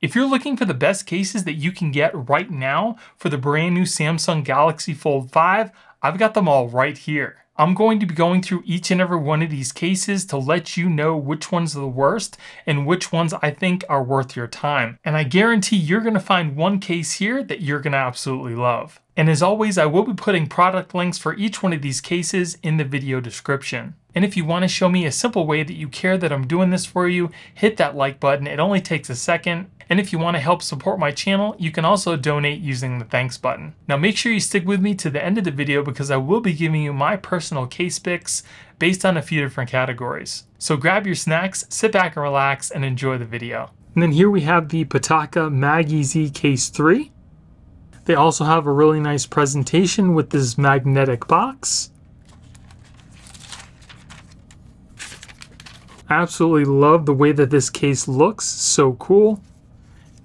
If you're looking for the best cases that you can get right now for the brand new Samsung Galaxy Fold 5, I've got them all right here. I'm going to be going through each and every one of these cases to let you know which ones are the worst and which ones I think are worth your time. And I guarantee you're going to find one case here that you're going to absolutely love. And as always, I will be putting product links for each one of these cases in the video description. And if you want to show me a simple way that you care that I'm doing this for you, hit that like button. It only takes a second. And if you want to help support my channel, you can also donate using the thanks button. Now make sure you stick with me to the end of the video because I will be giving you my personal case picks based on a few different categories. So grab your snacks, sit back and relax, and enjoy the video. And then here we have the PITAKA MagEZ Case 3. They also have a really nice presentation with this magnetic box. I absolutely love the way that this case looks, so cool.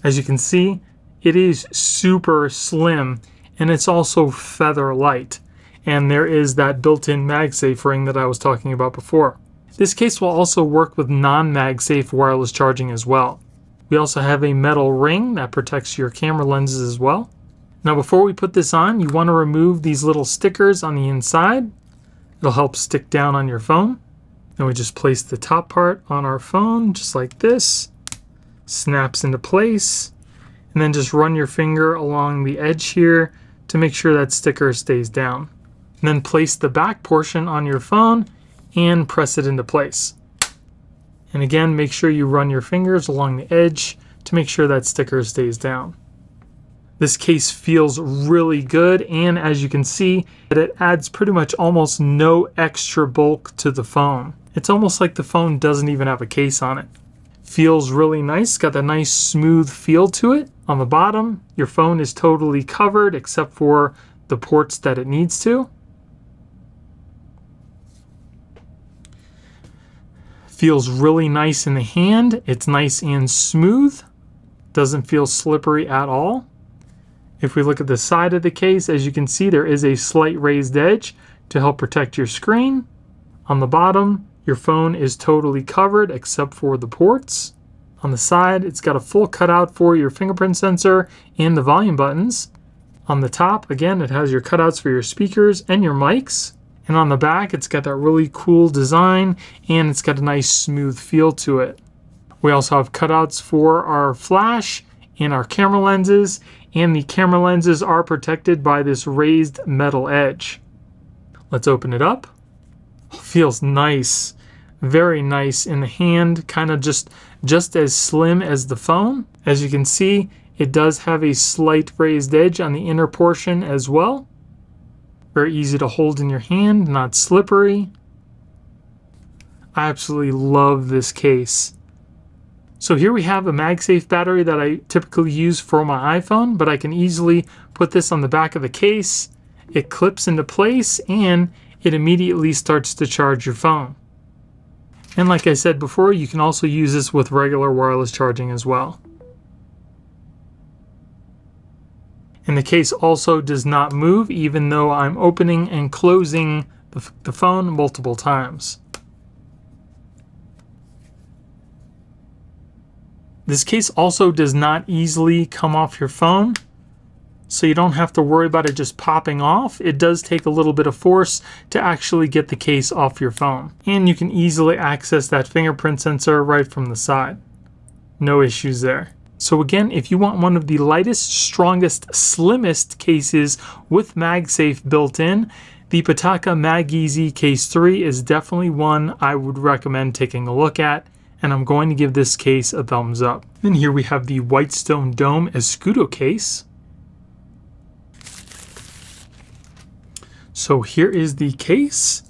As you can see, it is super slim and it's also feather light. And there is that built-in MagSafe ring that I was talking about before. This case will also work with non-MagSafe wireless charging as well. We also have a metal ring that protects your camera lenses as well. Now before we put this on, you want to remove these little stickers on the inside. It'll help stick down on your phone. Then we just place the top part on our phone just like this. Snaps into place, and then just run your finger along the edge here to make sure that sticker stays down. And then place the back portion on your phone and press it into place. And again, make sure you run your fingers along the edge to make sure that sticker stays down. This case feels really good, and as you can see, it adds pretty much almost no extra bulk to the phone. It's almost like the phone doesn't even have a case on it. Feels really nice, got a nice smooth feel to it. On the bottom, your phone is totally covered except for the ports that it needs to. Feels really nice in the hand. It's nice and smooth. Doesn't feel slippery at all. If we look at the side of the case, as you can see, there is a slight raised edge to help protect your screen. On the bottom, your phone is totally covered except for the ports. On the side, it's got a full cutout for your fingerprint sensor and the volume buttons. On the top, again, it has your cutouts for your speakers and your mics. And on the back, it's got that really cool design and it's got a nice smooth feel to it. We also have cutouts for our flash and our camera lenses, and the camera lenses are protected by this raised metal edge. Let's open it up. Feels nice. Very nice in the hand, kind of just as slim as the phone. As you can see, it does have a slight raised edge on the inner portion as well. Very easy to hold in your hand, not slippery. I absolutely love this case. So here we have a MagSafe battery that I typically use for my iPhone, but I can easily put this on the back of the case. It clips into place and it immediately starts to charge your phone. And like I said before, you can also use this with regular wireless charging as well. And the case also does not move even though I'm opening and closing the phone multiple times. This case also does not easily come off your phone, so you don't have to worry about it just popping off. It does take a little bit of force to actually get the case off your phone. And you can easily access that fingerprint sensor right from the side. No issues there. So again, if you want one of the lightest, strongest, slimmest cases with MagSafe built in, the PITAKA MagEZ Case 3 is definitely one I would recommend taking a look at, and I'm going to give this case a thumbs up. Then here we have the Whitestone Dome Escudo Case. So here is the case.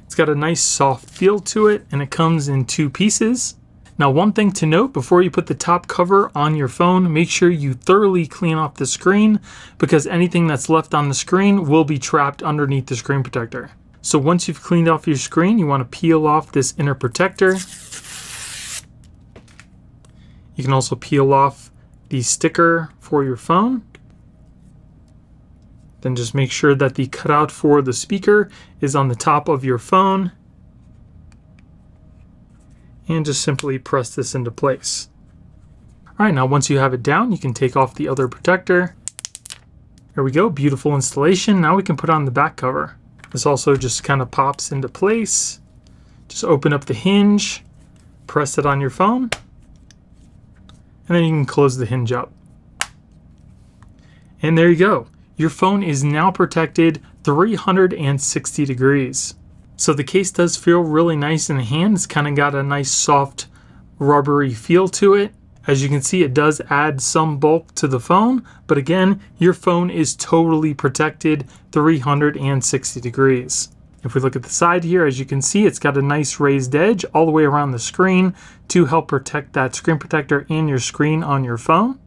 It's got a nice soft feel to it, and it comes in two pieces. Now, one thing to note before you put the top cover on your phone, make sure you thoroughly clean off the screen because anything that's left on the screen will be trapped underneath the screen protector. So once you've cleaned off your screen, you want to peel off this inner protector. You can also peel off the sticker for your phone. Then just make sure that the cutout for the speaker is on the top of your phone. And just simply press this into place. All right, now once you have it down, you can take off the other protector. There we go, beautiful installation. Now we can put on the back cover. This also just kind of pops into place. Just open up the hinge, press it on your phone, and then you can close the hinge up. And there you go. Your phone is now protected 360 degrees. So the case does feel really nice in the hand. It's kind of got a nice soft rubbery feel to it. As you can see, it does add some bulk to the phone, but again, your phone is totally protected 360 degrees. If we look at the side here, as you can see, it's got a nice raised edge all the way around the screen to help protect that screen protector and your screen on your phone.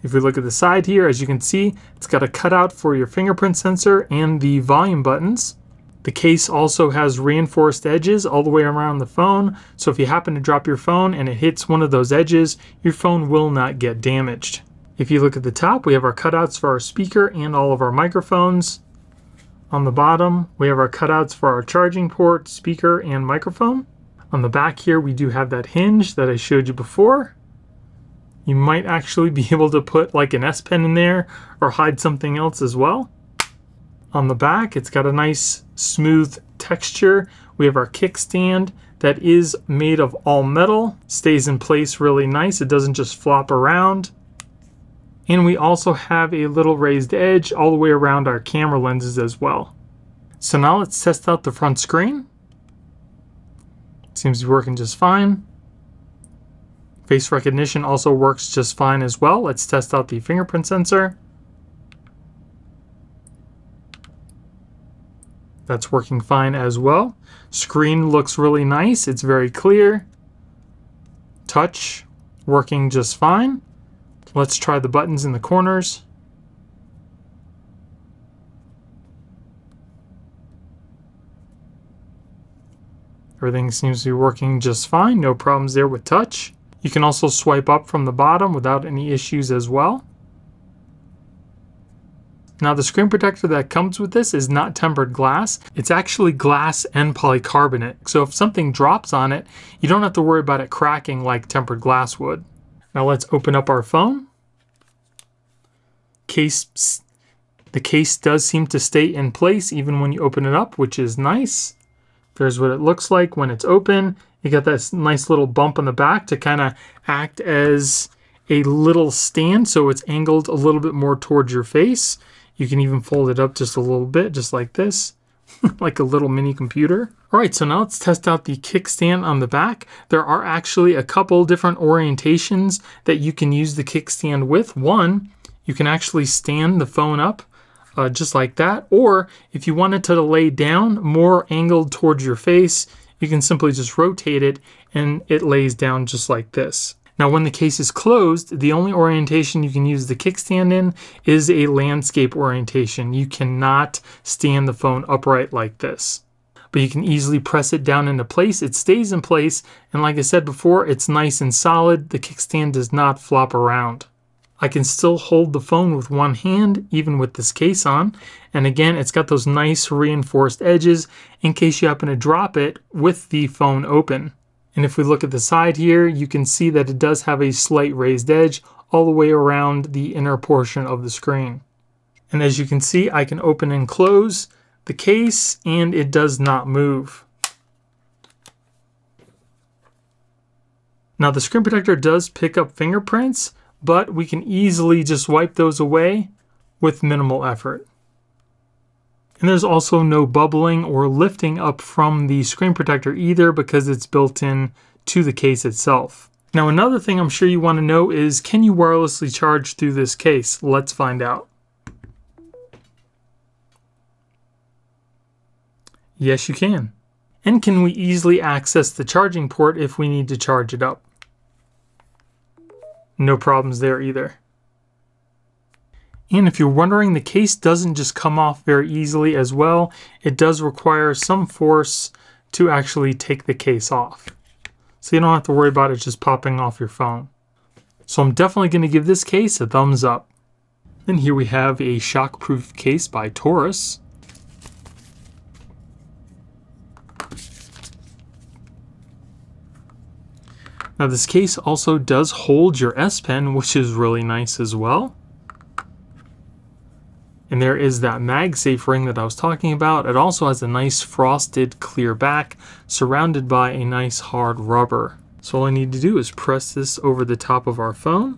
If we look at the side here, as you can see, it's got a cutout for your fingerprint sensor and the volume buttons. The case also has reinforced edges all the way around the phone, so if you happen to drop your phone and it hits one of those edges, your phone will not get damaged. If you look at the top, we have our cutouts for our speaker and all of our microphones. On the bottom, we have our cutouts for our charging port, speaker, and microphone. On the back here, we do have that hinge that I showed you before. You might actually be able to put like an S Pen in there or hide something else as well. On the back, it's got a nice smooth texture. We have our kickstand that is made of all metal, stays in place really nice. It doesn't just flop around. And we also have a little raised edge all the way around our camera lenses as well. So now let's test out the front screen. Seems to be working just fine. Face recognition also works just fine as well. Let's test out the fingerprint sensor. That's working fine as well. Screen looks really nice. It's very clear. Touch working just fine. Let's try the buttons in the corners. Everything seems to be working just fine. No problems there with touch. You can also swipe up from the bottom without any issues as well. Now the screen protector that comes with this is not tempered glass. It's actually glass and polycarbonate. So if something drops on it, you don't have to worry about it cracking like tempered glass would. Now let's open up our phone. The case does seem to stay in place even when you open it up, which is nice. There's what it looks like when it's open. You got this nice little bump on the back to kind of act as a little stand, so it's angled a little bit more towards your face. You can even fold it up just a little bit, just like this, like a little mini computer. All right, so now let's test out the kickstand on the back. There are actually a couple different orientations that you can use the kickstand with. One, you can actually stand the phone up just like that, or if you wanted to lay down more angled towards your face, you can simply just rotate it and it lays down just like this. Now when the case is closed, the only orientation you can use the kickstand in is a landscape orientation. You cannot stand the phone upright like this. But you can easily press it down into place. It stays in place, and like I said before, it's nice and solid. The kickstand does not flop around. I can still hold the phone with one hand, even with this case on. And again, it's got those nice reinforced edges in case you happen to drop it with the phone open. And if we look at the side here, you can see that it does have a slight raised edge all the way around the inner portion of the screen. And as you can see, I can open and close the case and it does not move. Now the screen protector does pick up fingerprints, but we can easily just wipe those away with minimal effort. And there's also no bubbling or lifting up from the screen protector either because it's built in to the case itself. Now another thing I'm sure you want to know is, can you wirelessly charge through this case? Let's find out. Yes, you can. And can we easily access the charging port if we need to charge it up? No problems there either. And if you're wondering, the case doesn't just come off very easily as well. It does require some force to actually take the case off. So you don't have to worry about it just popping off your phone. So I'm definitely going to give this case a thumbs up. Then here we have a shockproof case by TORRAS. Now this case also does hold your S Pen, which is really nice as well. And there is that MagSafe ring that I was talking about. It also has a nice frosted clear back surrounded by a nice hard rubber. So all I need to do is press this over the top of our phone.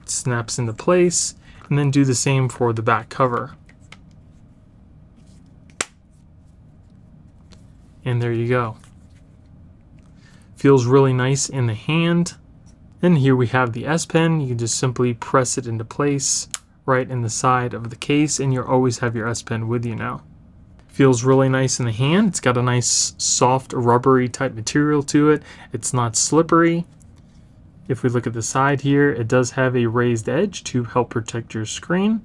It snaps into place, and then do the same for the back cover. And there you go. Feels really nice in the hand. And here we have the S Pen. You can just simply press it into place right in the side of the case, and you'll always have your S Pen with you now. Feels really nice in the hand. It's got a nice soft rubbery type material to it. It's not slippery. If we look at the side here, it does have a raised edge to help protect your screen.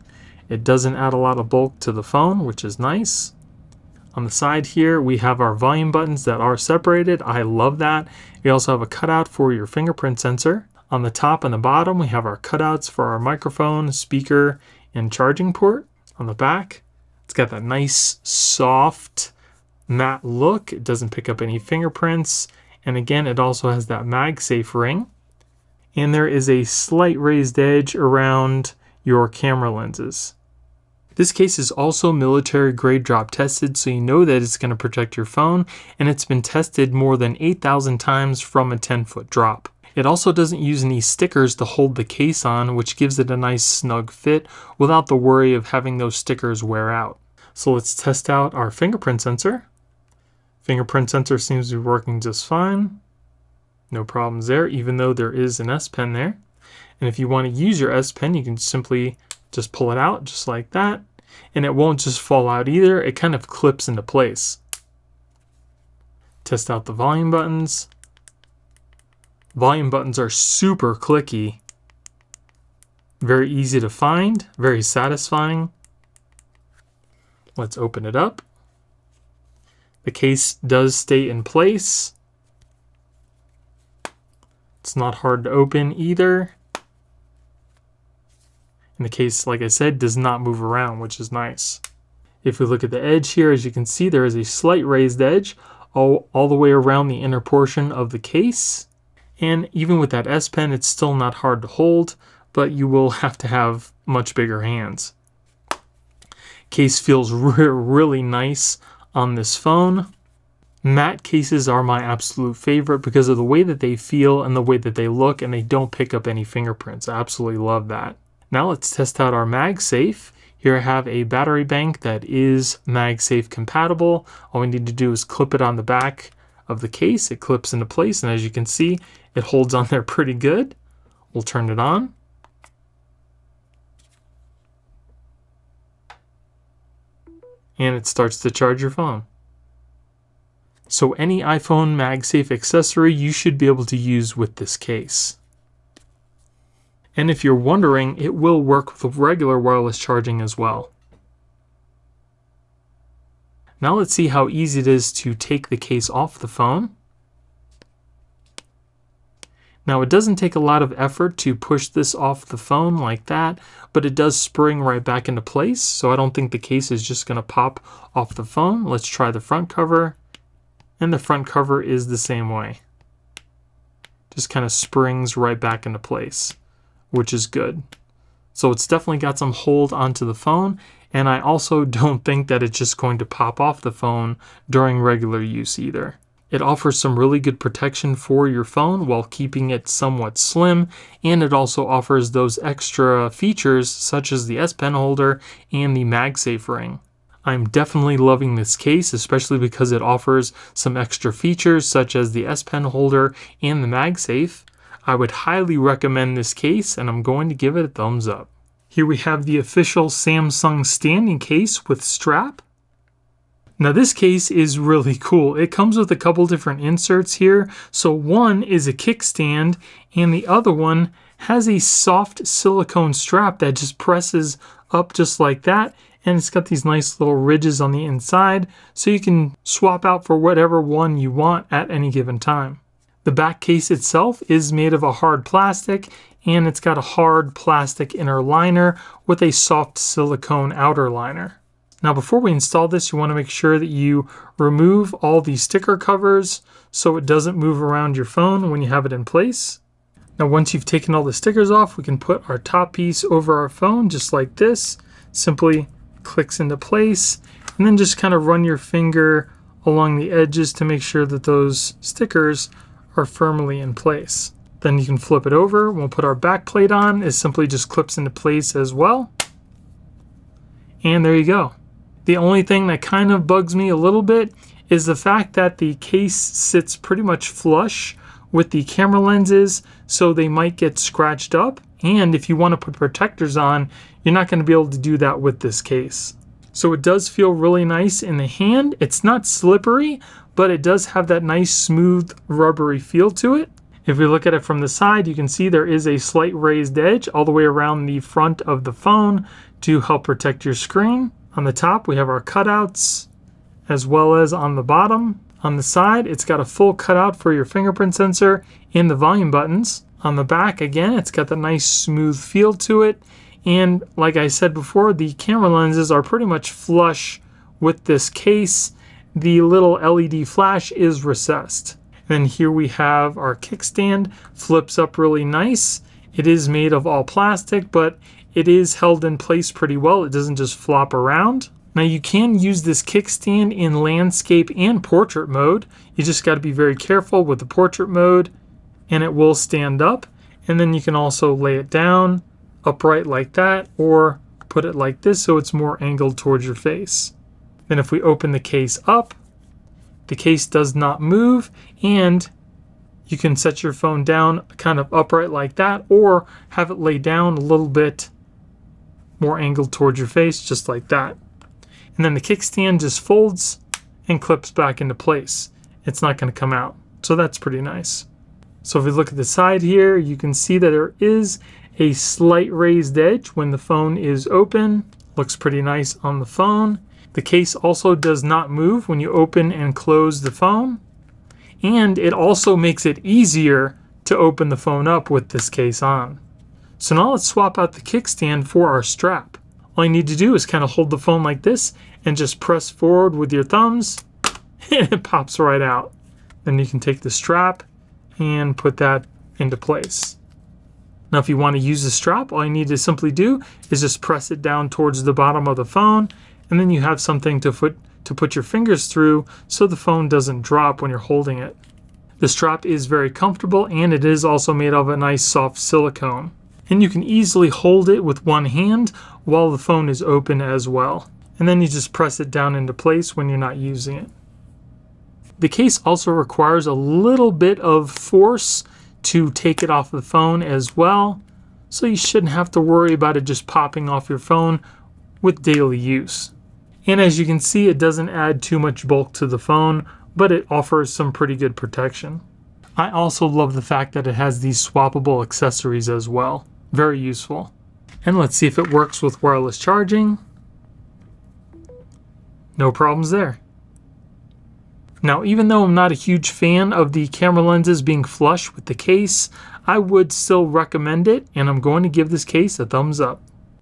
It doesn't add a lot of bulk to the phone, which is nice. On the side here, we have our volume buttons that are separated. I love that. We also have a cutout for your fingerprint sensor. On the top and the bottom, we have our cutouts for our microphone, speaker, and charging port. On the back, it's got that nice, soft, matte look. It doesn't pick up any fingerprints. And again, it also has that MagSafe ring. And there is a slight raised edge around your camera lenses. This case is also military grade drop tested, so you know that it's going to protect your phone, and it's been tested more than 8,000 times from a 10-foot drop. It also doesn't use any stickers to hold the case on, which gives it a nice snug fit without the worry of having those stickers wear out. So let's test out our fingerprint sensor. Fingerprint sensor seems to be working just fine. No problems there, even though there is an S Pen there. And if you want to use your S Pen, you can simply just pull it out just like that. And it won't just fall out either. It kind of clips into place. Test out the volume buttons. Volume buttons are super clicky. Very easy to find, very satisfying. Let's open it up. The case does stay in place. It's not hard to open either. And the case, like I said, does not move around, which is nice. If we look at the edge here, as you can see, there is a slight raised edge all the way around the inner portion of the case. And even with that S Pen, it's still not hard to hold, but you will have to have much bigger hands. Case feels really nice on this phone. Matte cases are my absolute favorite because of the way that they feel and the way that they look, and they don't pick up any fingerprints. I absolutely love that. Now let's test out our MagSafe. Here I have a battery bank that is MagSafe compatible. All we need to do is clip it on the back of the case. It clips into place, and as you can see, it holds on there pretty good. We'll turn it on. And it starts to charge your phone. So any iPhone MagSafe accessory you should be able to use with this case. And if you're wondering, it will work with regular wireless charging as well. Now let's see how easy it is to take the case off the phone. Now it doesn't take a lot of effort to push this off the phone like that, but it does spring right back into place, so I don't think the case is just going to pop off the phone. Let's try the front cover, and the front cover is the same way. Just kind of springs right back into place, which is good. So it's definitely got some hold onto the phone, and I also don't think that it's just going to pop off the phone during regular use either. It offers some really good protection for your phone while keeping it somewhat slim, and it also offers those extra features such as the S Pen holder and the MagSafe ring. I'm definitely loving this case, especially because it offers some extra features such as the S Pen holder and the MagSafe. I would highly recommend this case, and I'm going to give it a thumbs up. Here we have the official Samsung standing case with strap. Now this case is really cool. It comes with a couple different inserts here. So one is a kickstand, and the other one has a soft silicone strap that just presses up just like that. And it's got these nice little ridges on the inside, so you can swap out for whatever one you want at any given time. The back case itself is made of a hard plastic, and it's got a hard plastic inner liner with a soft silicone outer liner. Now before we install this, you want to make sure that you remove all the sticker covers so it doesn't move around your phone when you have it in place. Now once you've taken all the stickers off, we can put our top piece over our phone just like this. Simply clicks into place, and then just kind of run your finger along the edges to make sure that those stickers are firmly in place. Then you can flip it over. We'll put our back plate on. It simply just clips into place as well. And there you go. The only thing that kind of bugs me a little bit is the fact that the case sits pretty much flush with the camera lenses, so they might get scratched up. And if you want to put protectors on, you're not going to be able to do that with this case. So it does feel really nice in the hand. It's not slippery, but it does have that nice smooth rubbery feel to it. If we look at it from the side, you can see there is a slight raised edge all the way around the front of the phone to help protect your screen. On the top, we have our cutouts, as well as on the bottom. On the side, it's got a full cutout for your fingerprint sensor and the volume buttons. On the back, again, it's got the nice smooth feel to it. And like I said before, the camera lenses are pretty much flush with this case. The little LED flash is recessed. Then here we have our kickstand, flips up really nice. It is made of all plastic, but it is held in place pretty well. It doesn't just flop around. Now you can use this kickstand in landscape and portrait mode. You just got to be very careful with the portrait mode, and it will stand up. And then you can also lay it down upright like that, or put it like this so it's more angled towards your face. Then if we open the case up, the case does not move, and you can set your phone down kind of upright like that, or have it lay down a little bit more angled towards your face, just like that. And then the kickstand just folds and clips back into place. It's not going to come out, so that's pretty nice. So if we look at the side here, you can see that there is a slight raised edge when the phone is open. Looks pretty nice on the phone. The case also does not move when you open and close the phone. And it also makes it easier to open the phone up with this case on. So now let's swap out the kickstand for our strap. All you need to do is kind of hold the phone like this and just press forward with your thumbs, and it pops right out. Then you can take the strap and put that into place. Now if you want to use the strap, all you need to simply do is just press it down towards the bottom of the phone, and then you have something to put your fingers through so the phone doesn't drop when you're holding it. The strap is very comfortable, and it is also made of a nice soft silicone. And you can easily hold it with one hand while the phone is open as well. And then you just press it down into place when you're not using it. The case also requires a little bit of force to take it off the phone as well, so you shouldn't have to worry about it just popping off your phone with daily use. And as you can see, it doesn't add too much bulk to the phone, but it offers some pretty good protection. I also love the fact that it has these swappable accessories as well. Very useful. And let's see if it works with wireless charging. No problems there. Now, even though I'm not a huge fan of the camera lenses being flush with the case, I would still recommend it, and I'm going to give this case a thumbs up.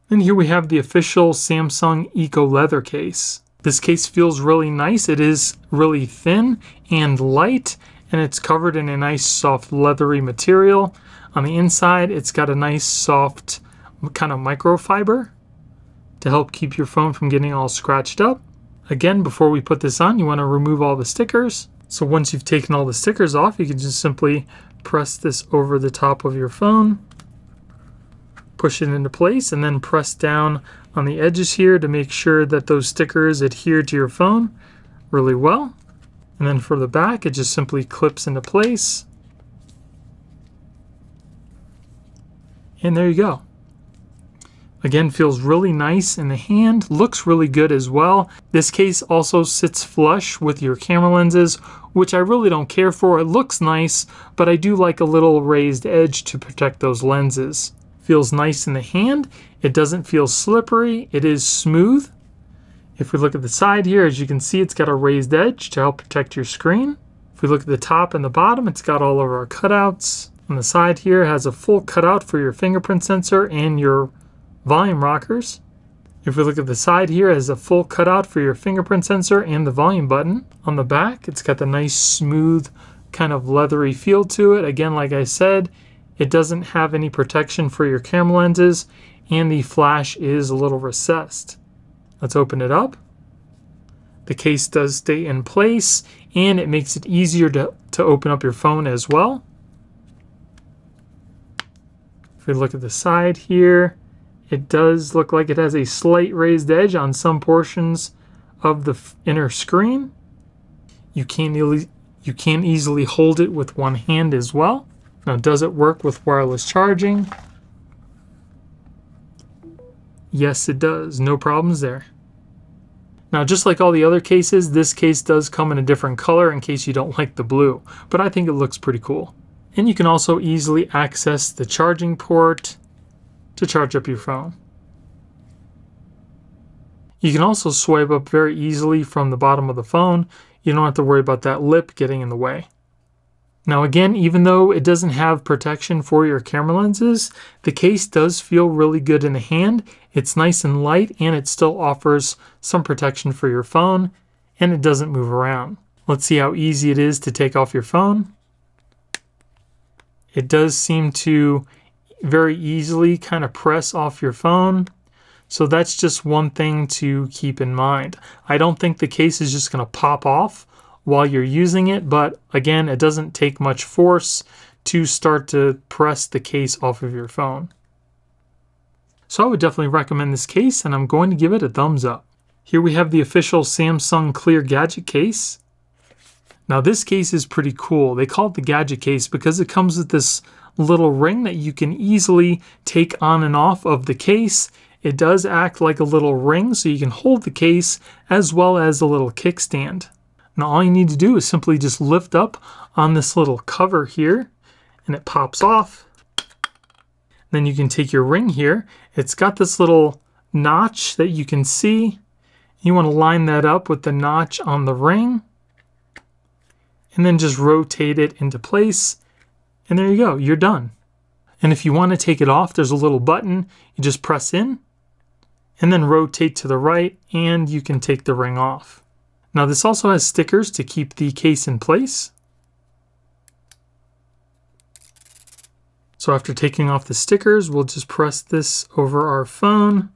And here we have the official Samsung Eco Leather case. This case feels really nice. It is really thin and light, and it's covered in a nice soft leathery material. On the inside, it's got a nice soft kind of microfiber to help keep your phone from getting all scratched up. Again, before we put this on, you want to remove all the stickers. So once you've taken all the stickers off, you can just simply press this over the top of your phone, push it into place, and then press down on the edges here to make sure that those stickers adhere to your phone really well. And then for the back, it just simply clips into place. And there you go. Again, feels really nice in the hand, looks really good as well. This case also sits flush with your camera lenses, which I really don't care for. It looks nice, but I do like a little raised edge to protect those lenses. Feels nice in the hand. It doesn't feel slippery. It is smooth. If we look at the side here, as you can see, it's got a raised edge to help protect your screen. If we look at the top and the bottom, it's got all of our cutouts. On the side here, it has a full cutout for your fingerprint sensor and your volume rockers. If we look at the side here, it has a full cutout for your fingerprint sensor and the volume button. On the back, it's got the nice smooth kind of leathery feel to it. Again, like I said, it doesn't have any protection for your camera lenses, and the flash is a little recessed. Let's open it up. The case does stay in place, and it makes it easier to open up your phone as well. If we look at the side here, it does look like it has a slight raised edge on some portions of the inner screen. You can easily hold it with one hand as well. Now, does it work with wireless charging? Yes, it does. No problems there. Now, just like all the other cases, this case does come in a different color in case you don't like the blue, but I think it looks pretty cool. And you can also easily access the charging port to charge up your phone. You can also swipe up very easily from the bottom of the phone. You don't have to worry about that lip getting in the way. Now again, even though it doesn't have protection for your camera lenses, the case does feel really good in the hand. It's nice and light, and it still offers some protection for your phone, and it doesn't move around. Let's see how easy it is to take off your phone. It does seem to very easily kind of press off your phone. So that's just one thing to keep in mind. I don't think the case is just going to pop off while you're using it, but again, it doesn't take much force to start to press the case off of your phone. So I would definitely recommend this case, and I'm going to give it a thumbs up. Here we have the official Samsung Clear Gadget case. Now this case is pretty cool. They call it the Gadget case because it comes with this little ring that you can easily take on and off of the case. It does act like a little ring, so you can hold the case as well as a little kickstand. Now all you need to do is simply just lift up on this little cover here, and it pops off. Then you can take your ring here. It's got this little notch that you can see. You want to line that up with the notch on the ring, and then just rotate it into place. And there you go, you're done. And if you want to take it off, there's a little button. You just press in and then rotate to the right, and you can take the ring off. Now this also has stickers to keep the case in place. So after taking off the stickers, we'll just press this over our phone,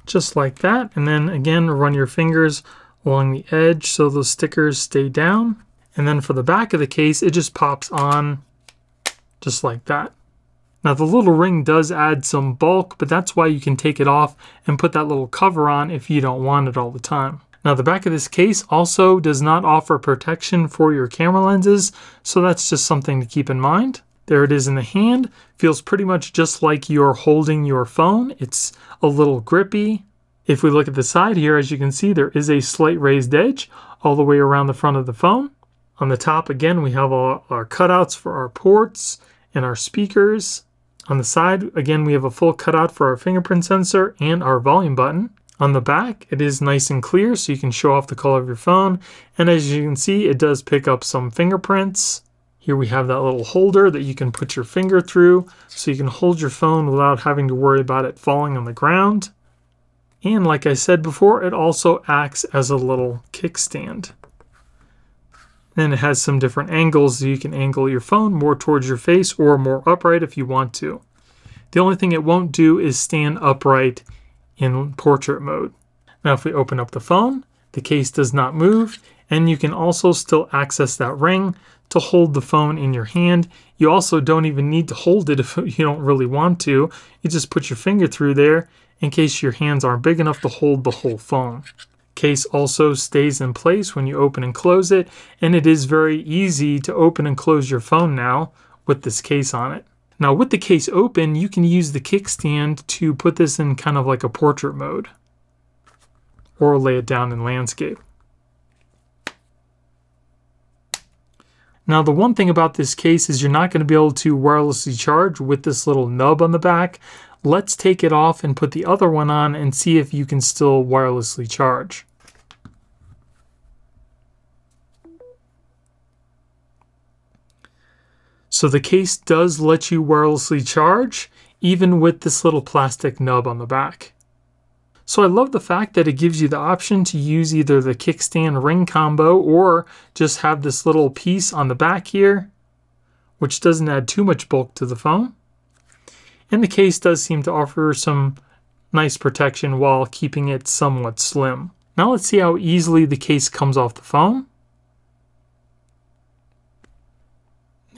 just like that. And then again, run your fingers along the edge so those stickers stay down. And then for the back of the case, it just pops on just like that. Now the little ring does add some bulk, but that's why you can take it off and put that little cover on if you don't want it all the time. Now the back of this case also does not offer protection for your camera lenses, so that's just something to keep in mind. There it is in the hand. Feels pretty much just like you're holding your phone. It's a little grippy. If we look at the side here, as you can see, there is a slight raised edge all the way around the front of the phone. On the top, again, we have our cutouts for our ports and our speakers. On the side, again, we have a full cutout for our fingerprint sensor and our volume button. On the back, it is nice and clear, so you can show off the color of your phone. And as you can see, it does pick up some fingerprints. Here we have that little holder that you can put your finger through, so you can hold your phone without having to worry about it falling on the ground. And like I said before, it also acts as a little kickstand. And it has some different angles, so you can angle your phone more towards your face or more upright if you want to. The only thing it won't do is stand upright in portrait mode. Now if we open up the phone, the case does not move, and you can also still access that ring to hold the phone in your hand. You also don't even need to hold it if you don't really want to. You just put your finger through there in case your hands aren't big enough to hold the whole phone. Case also stays in place when you open and close it, and it is very easy to open and close your phone now with this case on it. Now with the case open, you can use the kickstand to put this in kind of like a portrait mode, or lay it down in landscape. Now the one thing about this case is you're not going to be able to wirelessly charge with this little nub on the back. Let's take it off and put the other one on and see if you can still wirelessly charge. So the case does let you wirelessly charge, even with this little plastic nub on the back. So I love the fact that it gives you the option to use either the kickstand ring combo or just have this little piece on the back here, which doesn't add too much bulk to the phone. And the case does seem to offer some nice protection while keeping it somewhat slim. Now let's see how easily the case comes off the phone.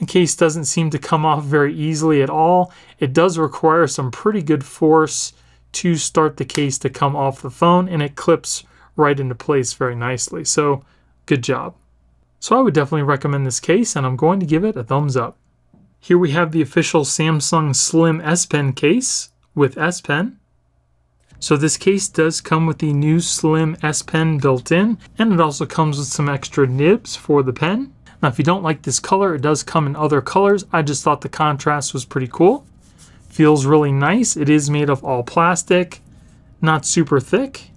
The case doesn't seem to come off very easily at all. It does require some pretty good force to start the case to come off the phone, and it clips right into place very nicely. So good job. So I would definitely recommend this case, and I'm going to give it a thumbs up. Here we have the official Samsung Slim S Pen case with S Pen. So this case does come with the new Slim S Pen built in, and it also comes with some extra nibs for the pen. Now if you don't like this color, it does come in other colors. I just thought the contrast was pretty cool. Feels really nice. It is made of all plastic, not super thick.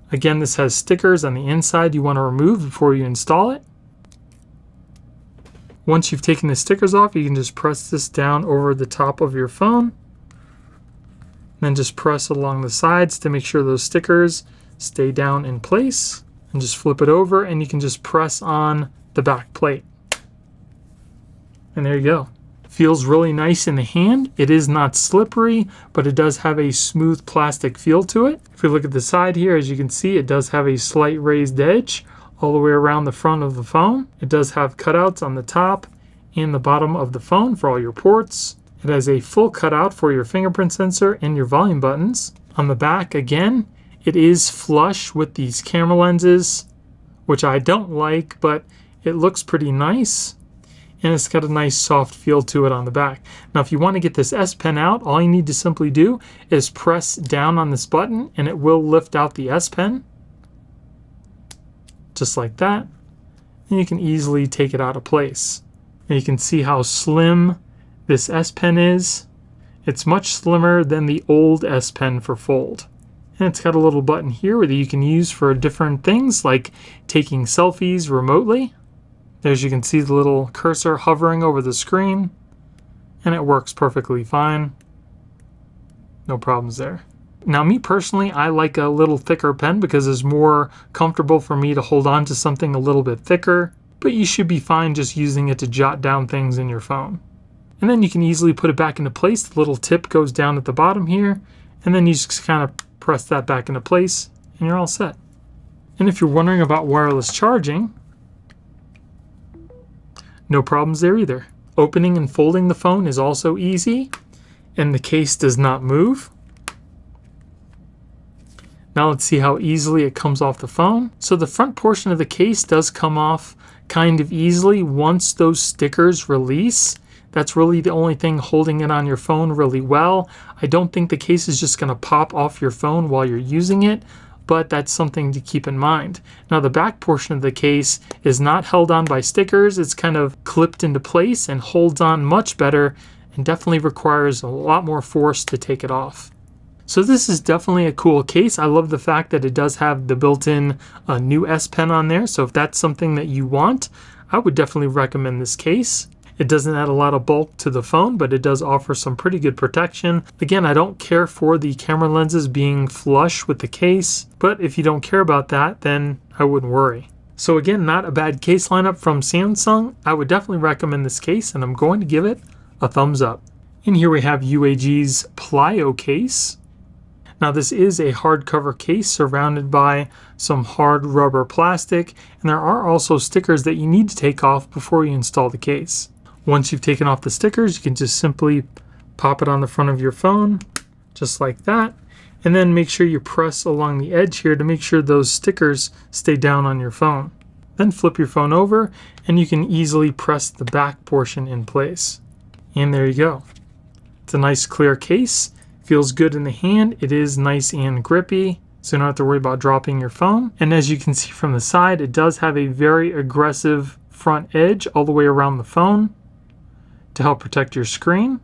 Again, this has stickers on the inside you want to remove before you install it. Once you've taken the stickers off, you can just press this down over the top of your phone. Then just press along the sides to make sure those stickers stay down in place. And just flip it over and you can just press on the back plate. And there you go. Feels really nice in the hand. It is not slippery, but it does have a smooth plastic feel to it. If we look at the side here, as you can see, it does have a slight raised edge all the way around the front of the phone. It does have cutouts on the top and the bottom of the phone for all your ports. It has a full cutout for your fingerprint sensor and your volume buttons. On the back, again, it is flush with these camera lenses, which I don't like, but it looks pretty nice. And it's got a nice soft feel to it on the back. Now if you want to get this S Pen out, all you need to simply do is press down on this button and it will lift out the S Pen. Just like that. And you can easily take it out of place. And you can see how slim this S Pen is. It's much slimmer than the old S Pen for fold. And it's got a little button here that you can use for different things like taking selfies remotely. As you can see the little cursor hovering over the screen, and it works perfectly fine. No problems there. Now me personally, I like a little thicker pen because it's more comfortable for me to hold on to something a little bit thicker, but you should be fine just using it to jot down things in your phone. And then you can easily put it back into place. The little tip goes down at the bottom here, and then you just kind of press that back into place, and you're all set. And if you're wondering about wireless charging, no problems there either. Opening and folding the phone is also easy, and the case does not move. Now let's see how easily it comes off the phone. So the front portion of the case does come off kind of easily once those stickers release. That's really the only thing holding it on your phone really well. I don't think the case is just going to pop off your phone while you're using it, but that's something to keep in mind. Now the back portion of the case is not held on by stickers. It's kind of clipped into place and holds on much better and definitely requires a lot more force to take it off. So this is definitely a cool case. I love the fact that it does have the built-in new S Pen on there. So if that's something that you want, I would definitely recommend this case. It doesn't add a lot of bulk to the phone, but it does offer some pretty good protection. Again, I don't care for the camera lenses being flush with the case, but if you don't care about that, then I wouldn't worry. So again, not a bad case lineup from Samsung. I would definitely recommend this case, and I'm going to give it a thumbs up. And here we have UAG's Plyo case. Now this is a hardcover case surrounded by some hard rubber plastic, and there are also stickers that you need to take off before you install the case. Once you've taken off the stickers, you can just simply pop it on the front of your phone, just like that. And then make sure you press along the edge here to make sure those stickers stay down on your phone. Then flip your phone over and you can easily press the back portion in place. And there you go. It's a nice clear case. Feels good in the hand. It is nice and grippy, so you don't have to worry about dropping your phone. And as you can see from the side, it does have a very aggressive front edge all the way around the phone to help protect your screen.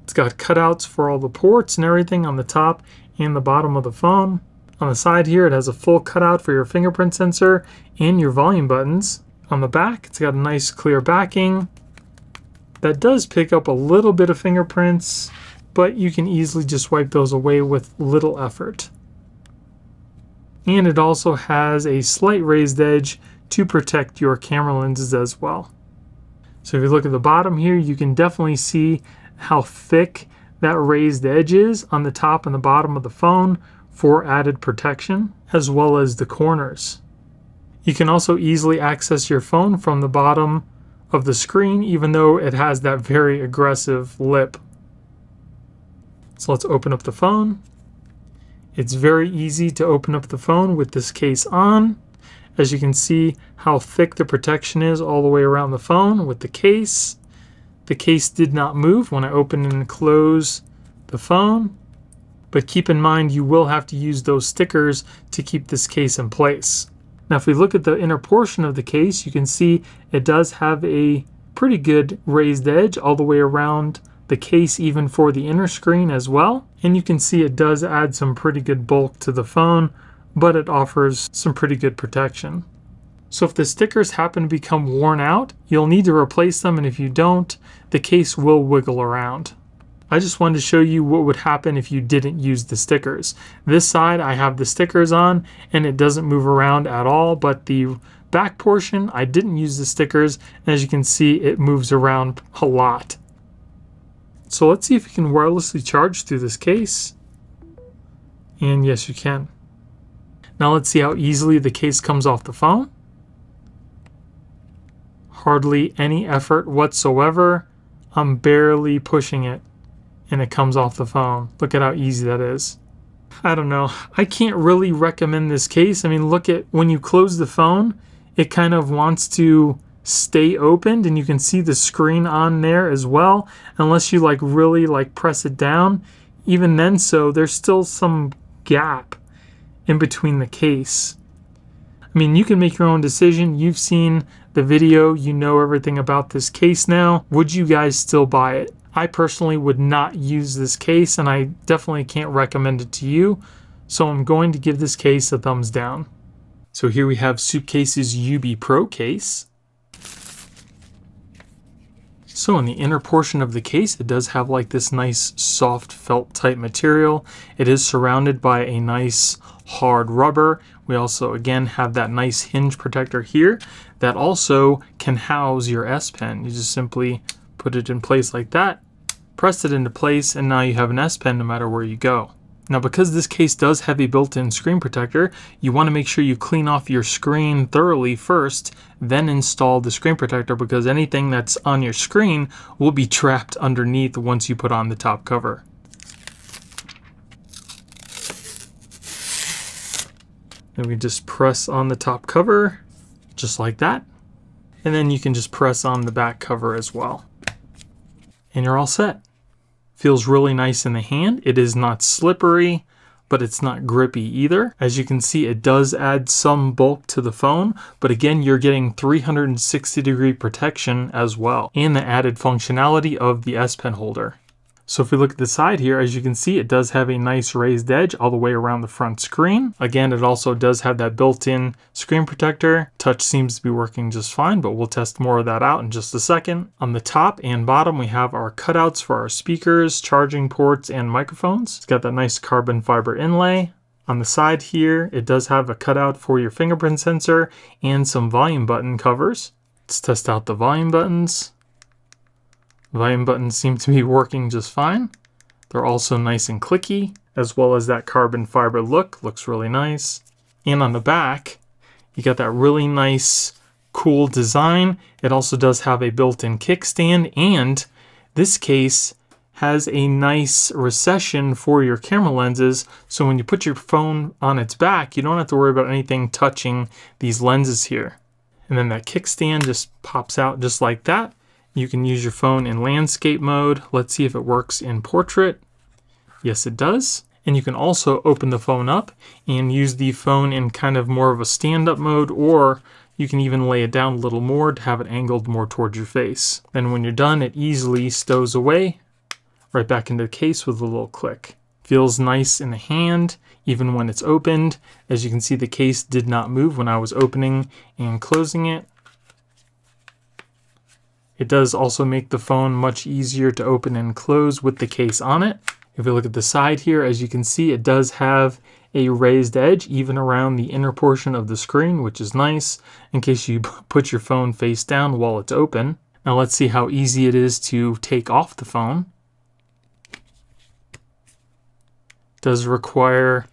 It's got cutouts for all the ports and everything on the top and the bottom of the phone. On the side here, it has a full cutout for your fingerprint sensor and your volume buttons. On the back, it's got a nice clear backing that does pick up a little bit of fingerprints, but you can easily just wipe those away with little effort. And it also has a slight raised edge to protect your camera lenses as well. So if you look at the bottom here, you can definitely see how thick that raised edge is on the top and the bottom of the phone for added protection, as well as the corners. You can also easily access your phone from the bottom of the screen, even though it has that very aggressive lip. So let's open up the phone. It's very easy to open up the phone with this case on. As you can see how thick the protection is all the way around the phone with the case. The case did not move when I open and close the phone. But keep in mind you will have to use those stickers to keep this case in place. Now if we look at the inner portion of the case, you can see it does have a pretty good raised edge all the way around the case, even for the inner screen as well. And you can see it does add some pretty good bulk to the phone, but it offers some pretty good protection. So if the stickers happen to become worn out, you'll need to replace them, and if you don't, the case will wiggle around. I just wanted to show you what would happen if you didn't use the stickers. This side I have the stickers on and it doesn't move around at all, but the back portion I didn't use the stickers, and as you can see it moves around a lot. So let's see if you can wirelessly charge through this case. And yes, you can. Now let's see how easily the case comes off the phone. Hardly any effort whatsoever. I'm barely pushing it and it comes off the phone. Look at how easy that is. I don't know. I can't really recommend this case. I mean, look at when you close the phone, it kind of wants to stay opened, and you can see the screen on there as well, unless you really press it down. Even then, so there's still some gap in between the case. I mean, you can make your own decision. You've seen the video, you know everything about this case now. Would you guys still buy it? I personally would not use this case, and I definitely can't recommend it to you, so I'm going to give this case a thumbs down. So here we have Supcase's UB Pro case. So in the inner portion of the case, it does have this nice soft felt type material. It is surrounded by a nice hard rubber. We also again have that nice hinge protector here that also can house your S Pen. You just simply put it in place like that, press it into place, and now you have an S Pen no matter where you go. Now because this case does have a built-in screen protector, you want to make sure you clean off your screen thoroughly first, then install the screen protector, because anything that's on your screen will be trapped underneath once you put on the top cover. Then we just press on the top cover, just like that. And then you can just press on the back cover as well. And you're all set. Feels really nice in the hand. It is not slippery, but it's not grippy either. As you can see, it does add some bulk to the phone, but again, you're getting 360-degree protection as well, and the added functionality of the S Pen holder. So if we look at the side here, as you can see, it does have a nice raised edge all the way around the front screen. Again, it also does have that built-in screen protector. Touch seems to be working just fine, but we'll test more of that out in just a second. On the top and bottom, we have our cutouts for our speakers, charging ports, and microphones. It's got that nice carbon fiber inlay. On the side here, it does have a cutout for your fingerprint sensor and some volume button covers. Let's test out the volume buttons. Volume buttons seem to be working just fine. They're also nice and clicky, as well as that carbon fiber look. Looks really nice. And on the back, you got that really nice, cool design. It also does have a built-in kickstand, and this case has a nice recession for your camera lenses. So when you put your phone on its back, you don't have to worry about anything touching these lenses here. And then that kickstand just pops out just like that. You can use your phone in landscape mode. Let's see if it works in portrait. Yes, it does. And you can also open the phone up and use the phone in kind of more of a stand-up mode, or you can even lay it down a little more to have it angled more towards your face. Then when you're done, it easily stows away right back into the case with a little click. Feels nice in the hand, even when it's opened. As you can see, the case did not move when I was opening and closing it. It does also make the phone much easier to open and close with the case on it. If we look at the side here, as you can see, it does have a raised edge even around the inner portion of the screen, which is nice in case you put your phone face down while it's open. Now let's see how easy it is to take off the phone. It does require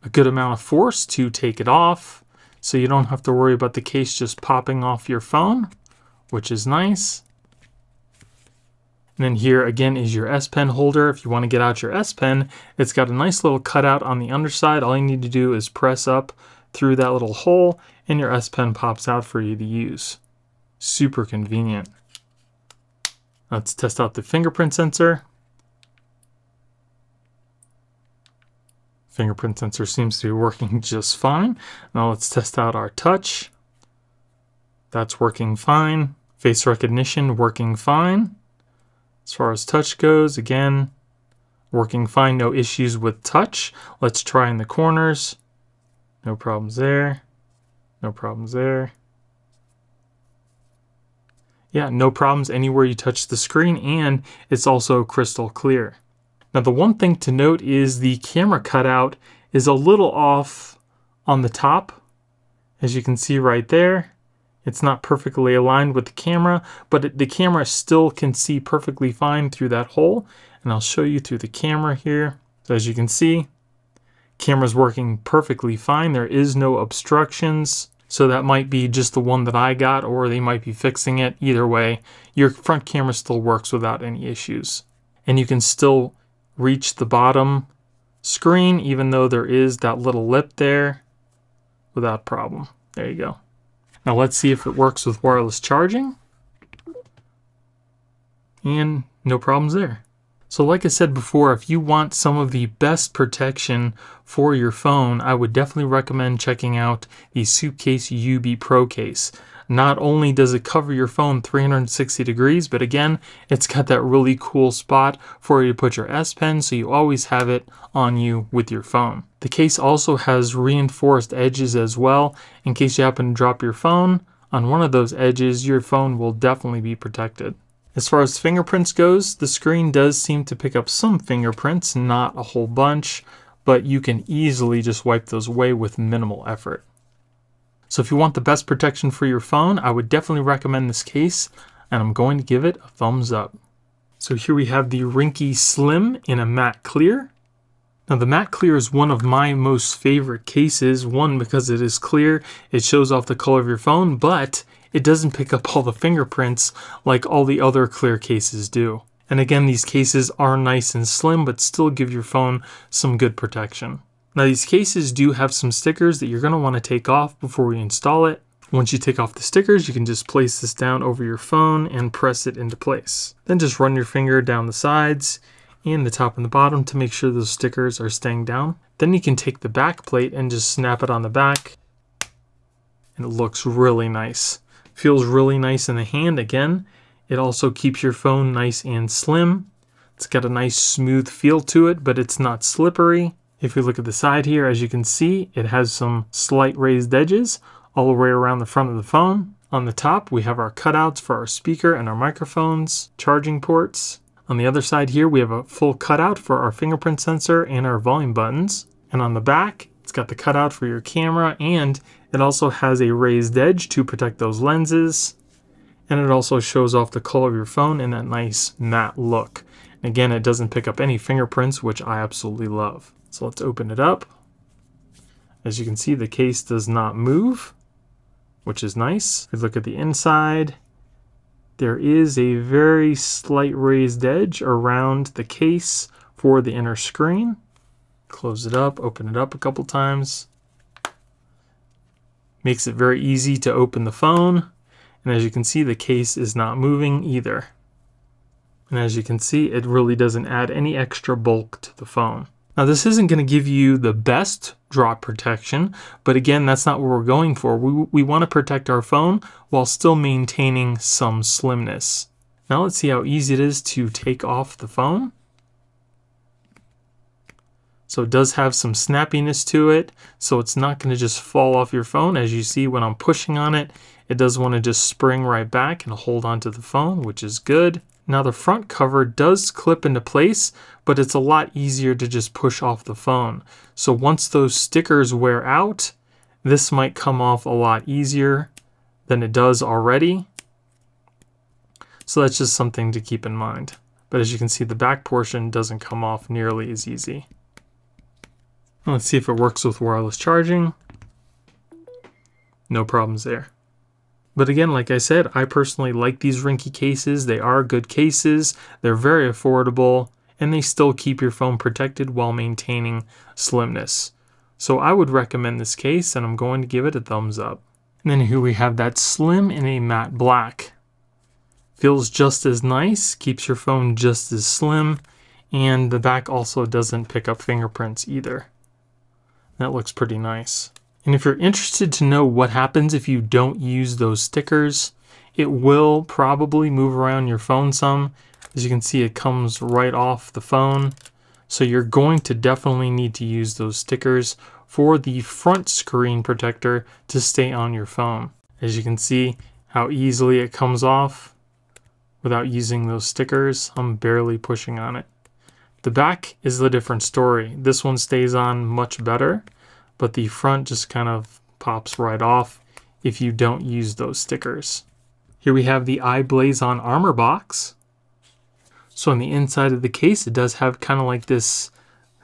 a good amount of force to take it off, so you don't have to worry about the case just popping off your phone, which is nice. And then here again is your S Pen holder. If you want to get out your S Pen, it's got a nice little cutout on the underside. All you need to do is press up through that little hole and your S Pen pops out for you to use. Super convenient. Let's test out the fingerprint sensor. Fingerprint sensor seems to be working just fine. Now let's test out our touch. That's working fine. Face recognition working fine. As far as touch goes, again, working fine, no issues with touch. Let's try in the corners. No problems there. No problems there. Yeah, no problems anywhere you touch the screen, and it's also crystal clear. Now the one thing to note is the camera cutout is a little off on the top. As you can see right there, it's not perfectly aligned with the camera, but the camera still can see perfectly fine through that hole. And I'll show you through the camera here. So as you can see, camera's working perfectly fine. There is no obstructions. So that might be just the one that I got, or they might be fixing it. Either way, your front camera still works without any issues. And you can still reach the bottom screen, even though there is that little lip there, without problem. There you go. Now let's see if it works with wireless charging. And no problems there. So like I said before, if you want some of the best protection for your phone, I would definitely recommend checking out the Supcase UB Pro case. Not only does it cover your phone 360 degrees, but again, it's got that really cool spot for you to put your S Pen, so you always have it on you with your phone. The case also has reinforced edges as well. In case you happen to drop your phone on one of those edges, your phone will definitely be protected. As far as fingerprints goes, the screen does seem to pick up some fingerprints, not a whole bunch, but you can easily just wipe those away with minimal effort. So if you want the best protection for your phone, I would definitely recommend this case, and I'm going to give it a thumbs up. So here we have the Ringke Slim in a matte clear. Now the matte clear is one of my most favorite cases. One, because it is clear, it shows off the color of your phone, but it doesn't pick up all the fingerprints like all the other clear cases do. And again, these cases are nice and slim, but still give your phone some good protection. Now these cases do have some stickers that you're going to want to take off before you install it. Once you take off the stickers, you can just place this down over your phone and press it into place. Then just run your finger down the sides and the top and the bottom to make sure those stickers are staying down. Then you can take the back plate and just snap it on the back, and it looks really nice. Feels really nice in the hand. Again, it also keeps your phone nice and slim. It's got a nice smooth feel to it, but it's not slippery. If we look at the side here, as you can see, it has some slight raised edges all the way around the front of the phone. On the top, we have our cutouts for our speaker and our microphones, charging ports. On the other side here, we have a full cutout for our fingerprint sensor and our volume buttons. And on the back, it's got the cutout for your camera, and it also has a raised edge to protect those lenses. And it also shows off the color of your phone in that nice matte look. And again, it doesn't pick up any fingerprints, which I absolutely love. So let's open it up. As you can see, the case does not move, which is nice. If you look at the inside, there is a very slight raised edge around the case for the inner screen. Close it up, open it up a couple times. Makes it very easy to open the phone. And as you can see, the case is not moving either. And as you can see, it really doesn't add any extra bulk to the phone. Now this isn't going to give you the best drop protection, but again, that's not what we're going for. We want to protect our phone while still maintaining some slimness. Now let's see how easy it is to take off the phone. So it does have some snappiness to it, so it's not going to just fall off your phone. As you see when I'm pushing on it, it does want to just spring right back and hold onto the phone, which is good. Now the front cover does clip into place, but it's a lot easier to just push off the phone. So once those stickers wear out, this might come off a lot easier than it does already. So that's just something to keep in mind. But as you can see, the back portion doesn't come off nearly as easy. Let's see if it works with wireless charging. No problems there. But again, like I said, I personally like these Ringke cases. They are good cases, they're very affordable, and they still keep your phone protected while maintaining slimness. So I would recommend this case, and I'm going to give it a thumbs up. And then here we have that slim in a matte black. Feels just as nice, keeps your phone just as slim, and the back also doesn't pick up fingerprints either. That looks pretty nice. And if you're interested to know what happens if you don't use those stickers, it will probably move around your phone some. As you can see, it comes right off the phone. So you're going to definitely need to use those stickers for the front screen protector to stay on your phone. As you can see how easily it comes off without using those stickers. I'm barely pushing on it. The back is a different story. This one stays on much better, but the front just kind of pops right off if you don't use those stickers. Here we have the I-Blason Armor Box. So on the inside of the case, it does have kind of like this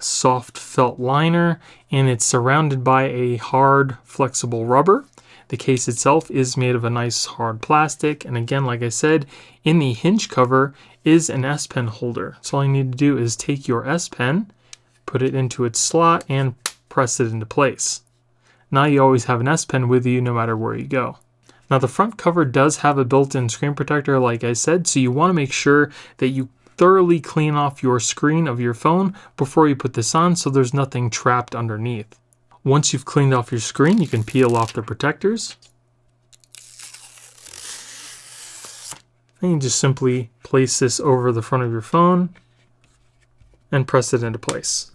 soft felt liner, and it's surrounded by a hard, flexible rubber. The case itself is made of a nice hard plastic, and again, like I said, in the hinge cover is an S Pen holder. So all you need to do is take your S Pen, put it into its slot, and press it into place. Now you always have an S Pen with you no matter where you go. Now the front cover does have a built-in screen protector, like I said, so you want to make sure that you thoroughly clean off your screen of your phone before you put this on so there's nothing trapped underneath. Once you've cleaned off your screen, you can peel off the protectors. And you just simply place this over the front of your phone and press it into place.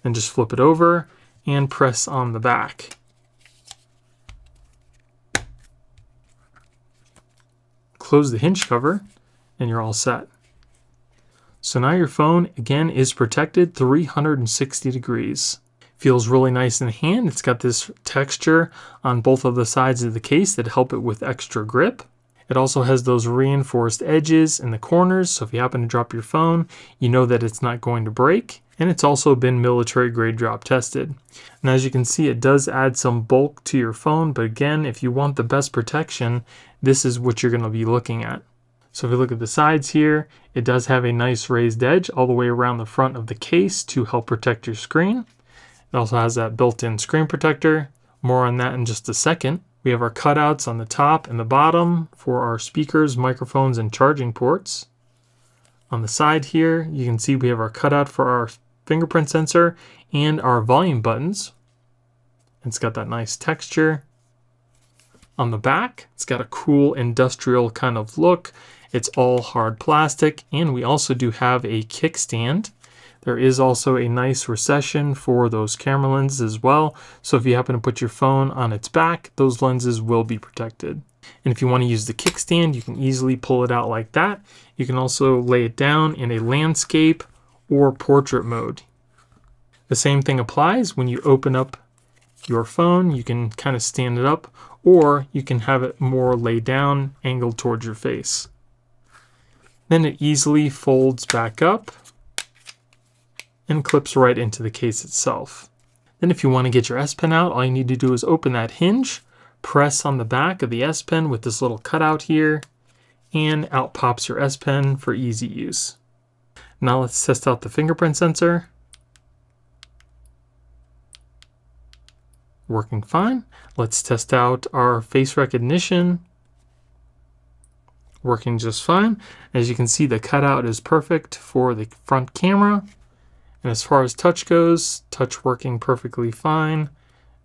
Then just flip it over and press on the back. Close the hinge cover and you're all set. So now your phone again is protected 360 degrees. Feels really nice in the hand. It's got this texture on both of the sides of the case that help it with extra grip. It also has those reinforced edges in the corners, so if you happen to drop your phone, you know that it's not going to break. And it's also been military grade drop tested. And as you can see, it does add some bulk to your phone, but again, if you want the best protection, this is what you're going to be looking at. So if you look at the sides here, it does have a nice raised edge all the way around the front of the case to help protect your screen. It also has that built-in screen protector. More on that in just a second. We have our cutouts on the top and the bottom for our speakers, microphones, and charging ports. On the side here, you can see we have our cutout for our fingerprint sensor and our volume buttons. It's got that nice texture. On the back, it's got a cool industrial kind of look. It's all hard plastic, and we also do have a kickstand. There is also a nice recession for those camera lenses as well. So if you happen to put your phone on its back, those lenses will be protected. And if you want to use the kickstand, you can easily pull it out like that. You can also lay it down in a landscape or portrait mode. The same thing applies when you open up your phone. You can kind of stand it up, or you can have it more laid down, angled towards your face. Then it easily folds back up and clips right into the case itself. Then if you want to get your S Pen out, all you need to do is open that hinge, press on the back of the S Pen with this little cutout here, and out pops your S Pen for easy use. Now let's test out the fingerprint sensor. Working fine. Let's test out our face recognition. Working just fine. As you can see, the cutout is perfect for the front camera. And as far as touch goes, touch working perfectly fine.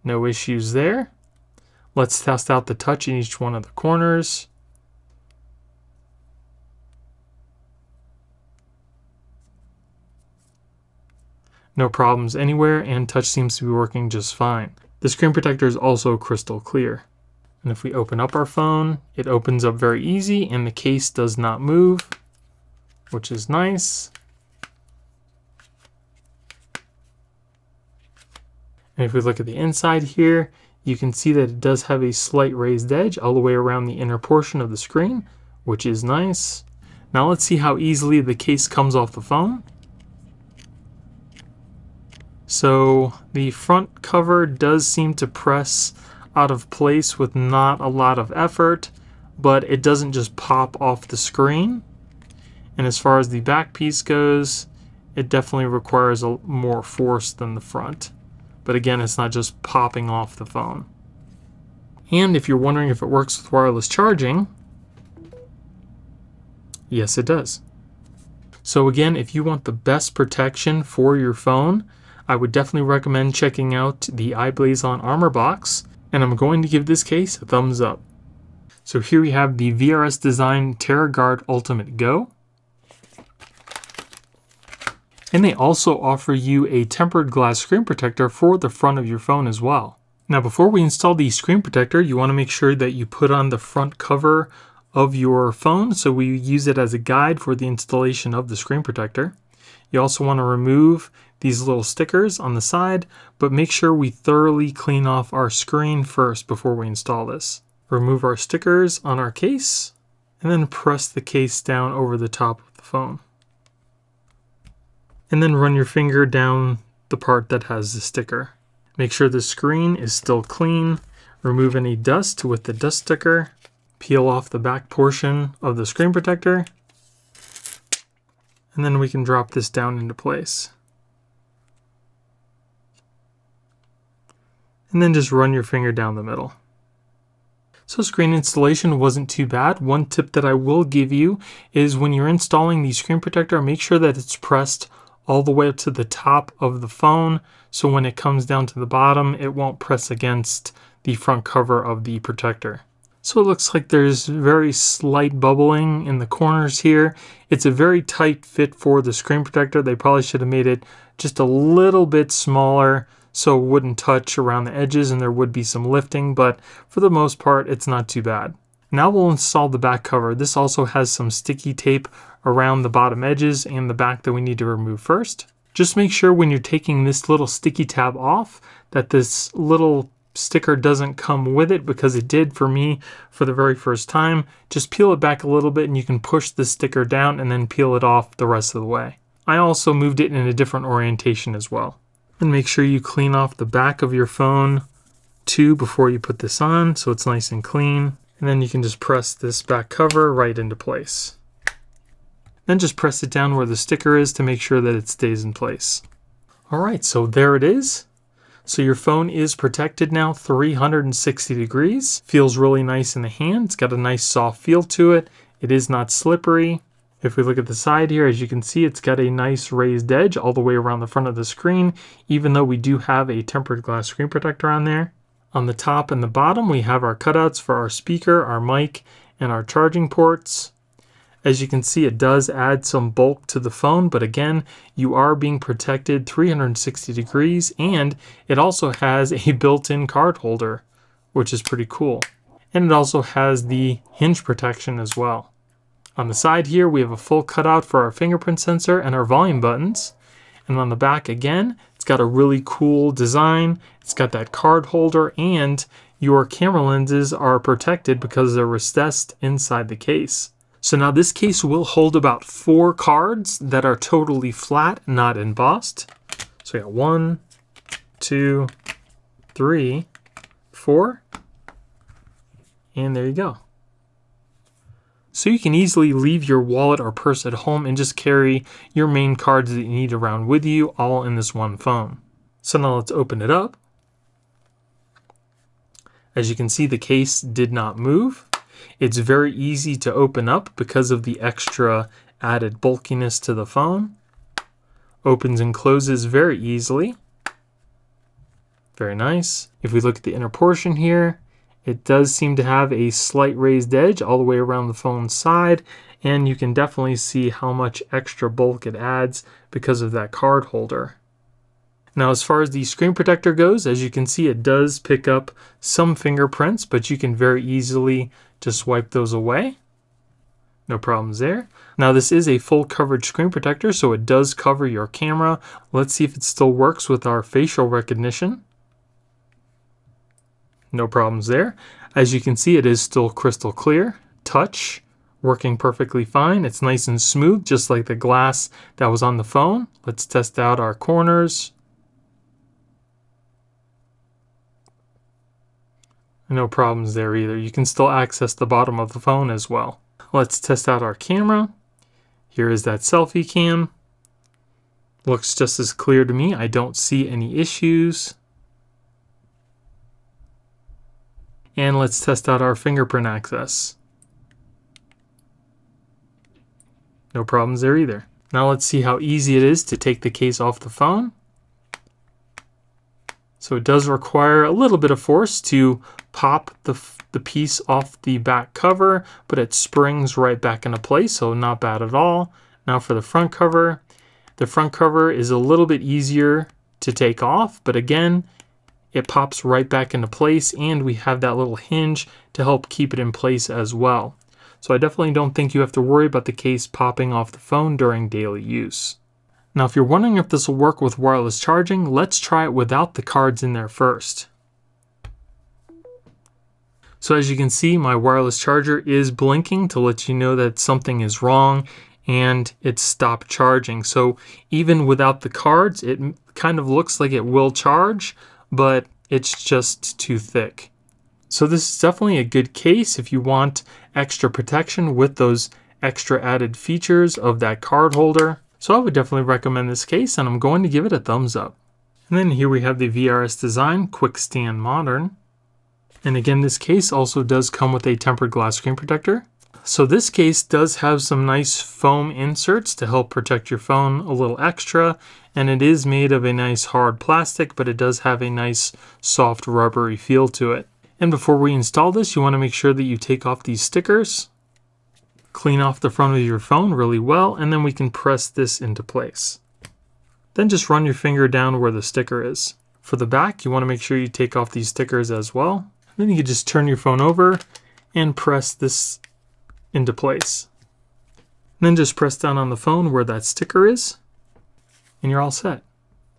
No issues there. Let's test out the touch in each one of the corners. No problems anywhere, and touch seems to be working just fine. The screen protector is also crystal clear. And if we open up our phone, it opens up very easy and the case does not move, which is nice. And if we look at the inside here, you can see that it does have a slight raised edge all the way around the inner portion of the screen, which is nice. Now let's see how easily the case comes off the phone. So the front cover does seem to press out of place with not a lot of effort, but it doesn't just pop off the screen. And as far as the back piece goes, it definitely requires a more force than the front. But again, it's not just popping off the phone. And if you're wondering if it works with wireless charging, yes, it does. So again, if you want the best protection for your phone, I would definitely recommend checking out the I-Blason Armor Box, and I'm going to give this case a thumbs up. So here we have the VRS Design Terra Guard Ultimate Go. And they also offer you a tempered glass screen protector for the front of your phone as well. Now before we install the screen protector, you want to make sure that you put on the front cover of your phone, so we use it as a guide for the installation of the screen protector. You also want to remove these little stickers on the side, but make sure we thoroughly clean off our screen first before we install this. Remove our stickers on our case, and then press the case down over the top of the phone. And then run your finger down the part that has the sticker. Make sure the screen is still clean. Remove any dust with the dust sticker. Peel off the back portion of the screen protector. And then we can drop this down into place. And then just run your finger down the middle. So screen installation wasn't too bad. One tip that I will give you is when you're installing the screen protector, make sure that it's pressed all the way up to the top of the phone, so when it comes down to the bottom, it won't press against the front cover of the protector. So it looks like there's very slight bubbling in the corners here. It's a very tight fit for the screen protector. They probably should have made it just a little bit smaller so it wouldn't touch around the edges and there would be some lifting, but for the most part, it's not too bad. Now we'll install the back cover. This also has some sticky tape around the bottom edges and the back that we need to remove first. Just make sure when you're taking this little sticky tab off that this little sticker doesn't come with it, because it did for me for the very first time. Just peel it back a little bit and you can push the sticker down and then peel it off the rest of the way. I also moved it in a different orientation as well. And make sure you clean off the back of your phone too before you put this on so it's nice and clean. And then you can just press this back cover right into place. Then just press it down where the sticker is to make sure that it stays in place. Alright, so there it is. So your phone is protected now 360 degrees. Feels really nice in the hand. It's got a nice soft feel to it. It is not slippery. If we look at the side here, as you can see, it's got a nice raised edge all the way around the front of the screen, even though we do have a tempered glass screen protector on there. On the top and the bottom, we have our cutouts for our speaker, our mic, and our charging ports. As you can see, it does add some bulk to the phone, but again, you are being protected 360 degrees, and it also has a built-in card holder, which is pretty cool. And it also has the hinge protection as well. On the side here, we have a full cutout for our fingerprint sensor and our volume buttons. And on the back, again, it's got a really cool design. It's got that card holder, and your camera lenses are protected because they're recessed inside the case. So now this case will hold about 4 cards that are totally flat, not embossed. So we got 1, 2, 3, 4, and there you go. So you can easily leave your wallet or purse at home and just carry your main cards that you need around with you, all in this one phone. So now let's open it up. As you can see, the case did not move. It's very easy to open up because of the extra added bulkiness to the phone. Opens and closes very easily. Very nice. If we look at the inner portion here, it does seem to have a slight raised edge all the way around the phone's side, and you can definitely see how much extra bulk it adds because of that card holder. Now, as far as the screen protector goes, as you can see, it does pick up some fingerprints, but you can very easily just wipe those away. No problems there. Now, this is a full coverage screen protector, so it does cover your camera. Let's see if it still works with our facial recognition. No problems there. As you can see, it is still crystal clear. Touch, working perfectly fine. It's nice and smooth, just like the glass that was on the phone. Let's test out our corners. No problems there either. You can still access the bottom of the phone as well. Let's test out our camera. Here is that selfie cam. Looks just as clear to me. I don't see any issues. And let's test out our fingerprint access. No problems there either. Now let's see how easy it is to take the case off the phone. So it does require a little bit of force to pop the piece off the back cover, but it springs right back into place, so not bad at all. Now for the front cover is a little bit easier to take off, but again, it pops right back into place, and we have that little hinge to help keep it in place as well. So I definitely don't think you have to worry about the case popping off the phone during daily use. Now, if you're wondering if this will work with wireless charging, let's try it without the cards in there first. So as you can see, my wireless charger is blinking to let you know that something is wrong and it's stopped charging. So even without the cards, it kind of looks like it will charge, but it's just too thick. So this is definitely a good case if you want extra protection with those extra added features of that card holder. So I would definitely recommend this case, and I'm going to give it a thumbs up. And then here we have the VRS Design Quick Stand Modern. And again, this case also does come with a tempered glass screen protector. So this case does have some nice foam inserts to help protect your phone a little extra. And it is made of a nice hard plastic, but it does have a nice soft rubbery feel to it. And before we install this, you want to make sure that you take off these stickers. Clean off the front of your phone really well, and then we can press this into place. Then just run your finger down where the sticker is. For the back, you want to make sure you take off these stickers as well. Then you can just turn your phone over and press this into place. And then just press down on the phone where that sticker is, and you're all set.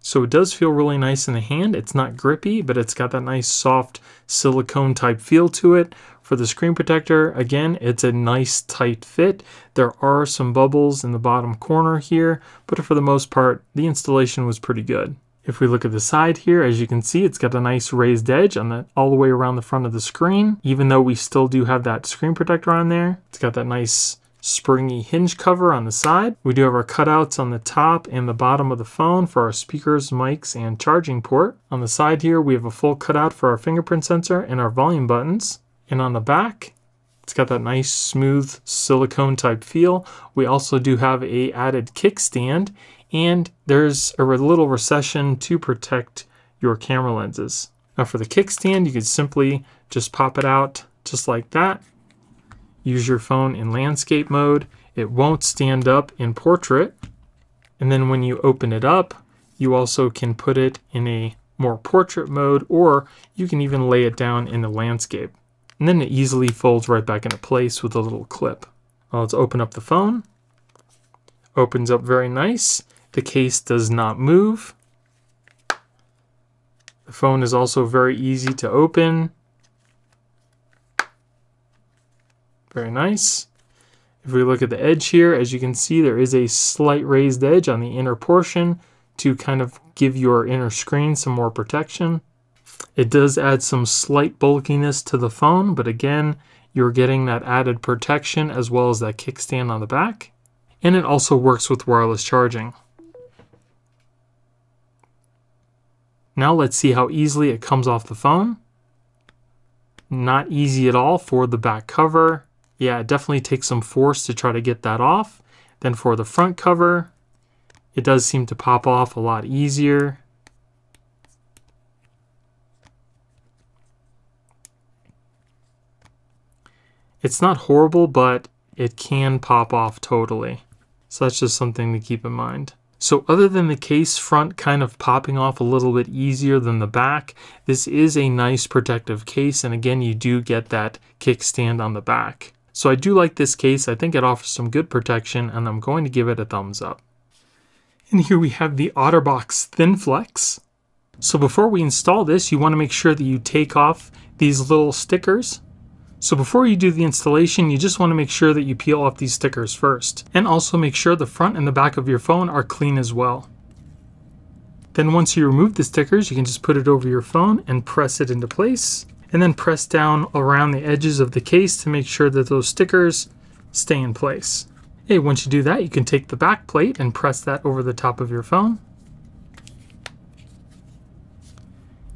So it does feel really nice in the hand. It's not grippy, but it's got that nice soft silicone type feel to it. For the screen protector, again, it's a nice tight fit. There are some bubbles in the bottom corner here, but for the most part, the installation was pretty good. If we look at the side here, as you can see, it's got a nice raised edge on all the way around the front of the screen. Even though we still do have that screen protector on there, it's got that nice springy hinge cover on the side. We do have our cutouts on the top and the bottom of the phone for our speakers, mics, and charging port. On the side here, we have a full cutout for our fingerprint sensor and our volume buttons. And on the back, it's got that nice smooth silicone type feel. We also do have a added kickstand, and there's a little recession to protect your camera lenses. Now for the kickstand, you could simply just pop it out just like that. Use your phone in landscape mode. It won't stand up in portrait. And then when you open it up, you also can put it in a more portrait mode, or you can even lay it down in the landscape. And then it easily folds right back into place with a little clip. Now let's open up the phone. Opens up very nice. The case does not move. The phone is also very easy to open. Very nice. If we look at the edge here, as you can see, there is a slight raised edge on the inner portion to kind of give your inner screen some more protection. It does add some slight bulkiness to the phone, but again, you're getting that added protection as well as that kickstand on the back. And it also works with wireless charging. Now let's see how easily it comes off the phone. Not easy at all for the back cover. Yeah, it definitely takes some force to try to get that off. Then for the front cover, it does seem to pop off a lot easier. It's not horrible, but it can pop off totally. So that's just something to keep in mind. So other than the case front kind of popping off a little bit easier than the back, this is a nice protective case, and again you do get that kickstand on the back. So I do like this case. I think it offers some good protection, and I'm going to give it a thumbs up. And here we have the Otterbox Thin Flex. So before we install this, you want to make sure that you take off these little stickers. So before you do the installation, you just want to make sure that you peel off these stickers first. And also make sure the front and the back of your phone are clean as well. Then once you remove the stickers, you can just put it over your phone and press it into place. And then press down around the edges of the case to make sure that those stickers stay in place. Hey, once you do that, you can take the back plate and press that over the top of your phone.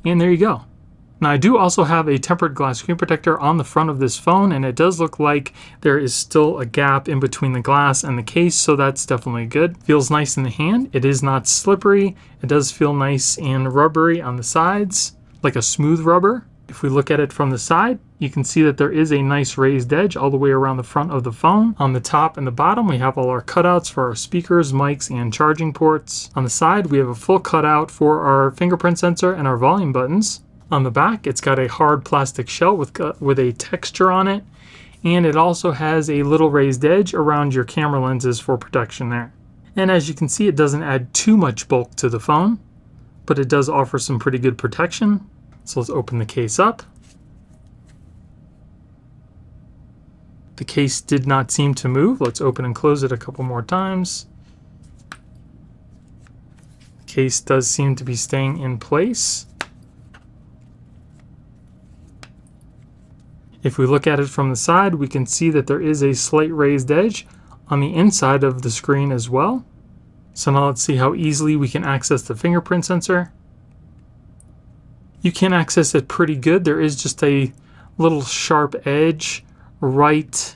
And there you go. Now I do also have a tempered glass screen protector on the front of this phone, and it does look like there is still a gap in between the glass and the case, so that's definitely good. Feels nice in the hand. It is not slippery. It does feel nice and rubbery on the sides, like a smooth rubber. If we look at it from the side, you can see that there is a nice raised edge all the way around the front of the phone. On the top and the bottom, we have all our cutouts for our speakers, mics, and charging ports. On the side, we have a full cutout for our fingerprint sensor and our volume buttons. On the back, it's got a hard plastic shell with a texture on it, and it also has a little raised edge around your camera lenses for protection there. And as you can see, it doesn't add too much bulk to the phone, but it does offer some pretty good protection. So let's open the case up. The case did not seem to move. Let's open and close it a couple more times. The case does seem to be staying in place. If we look at it from the side, we can see that there is a slight raised edge on the inside of the screen as well. So now let's see how easily we can access the fingerprint sensor. You can access it pretty good. There is just a little sharp edge right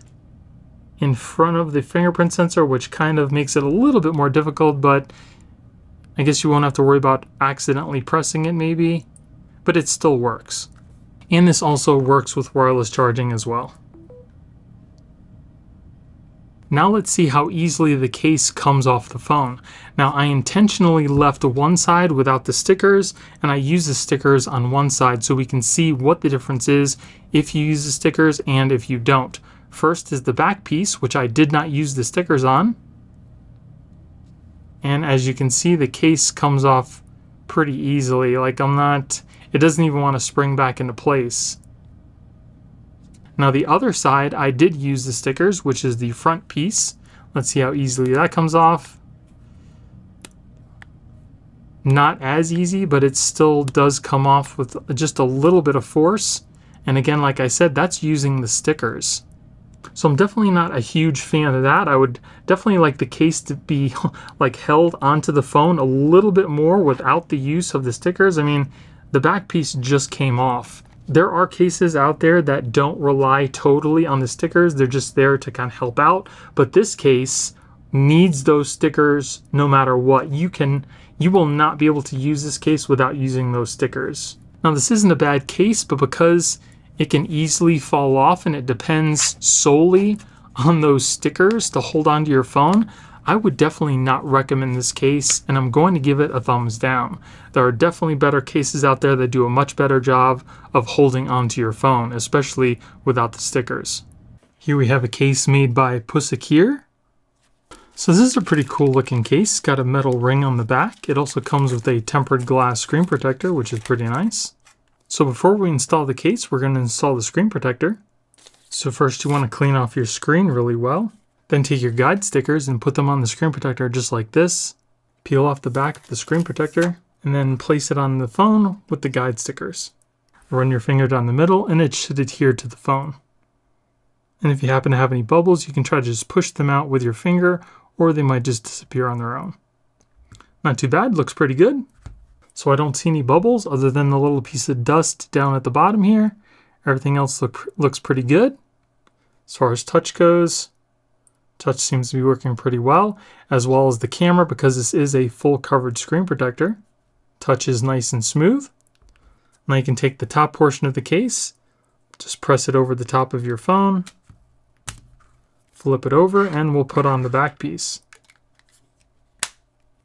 in front of the fingerprint sensor, which kind of makes it a little bit more difficult, but I guess you won't have to worry about accidentally pressing it maybe, but it still works. And this also works with wireless charging as well. Now let's see how easily the case comes off the phone. Now I intentionally left one side without the stickers, and I use the stickers on one side so we can see what the difference is if you use the stickers and if you don't. First is the back piece, which I did not use the stickers on. And as you can see, the case comes off pretty easily. It doesn't even want to spring back into place. Now the other side, I did use the stickers, which is the front piece. Let's see how easily that comes off. Not as easy, but it still does come off with just a little bit of force. And again, like I said, that's using the stickers. So I'm definitely not a huge fan of that. I would definitely like the case to be held onto the phone a little bit more without the use of the stickers. I mean, the back piece just came off. There are cases out there that don't rely totally on the stickers. They're just there to kind of help out. But this case needs those stickers no matter what. You will not be able to use this case without using those stickers. Now this isn't a bad case, but because it can easily fall off and it depends solely on those stickers to hold onto your phone, I would definitely not recommend this case, and I'm going to give it a thumbs down. There are definitely better cases out there that do a much better job of holding onto your phone, especially without the stickers. Here we have a case made by Pusiikeer. So this is a pretty cool looking case. It's got a metal ring on the back. It also comes with a tempered glass screen protector, which is pretty nice. So before we install the case, we're going to install the screen protector. So first you want to clean off your screen really well. Then take your guide stickers and put them on the screen protector just like this. Peel off the back of the screen protector and then place it on the phone with the guide stickers. Run your finger down the middle and it should adhere to the phone. And if you happen to have any bubbles, you can try to just push them out with your finger, or they might just disappear on their own. Not too bad, looks pretty good. So I don't see any bubbles other than the little piece of dust down at the bottom here. Everything else looks pretty good. As far as touch goes, touch seems to be working pretty well as the camera, because this is a full covered screen protector. Touch is nice and smooth. Now you can take the top portion of the case, just press it over the top of your phone, flip it over, and we'll put on the back piece.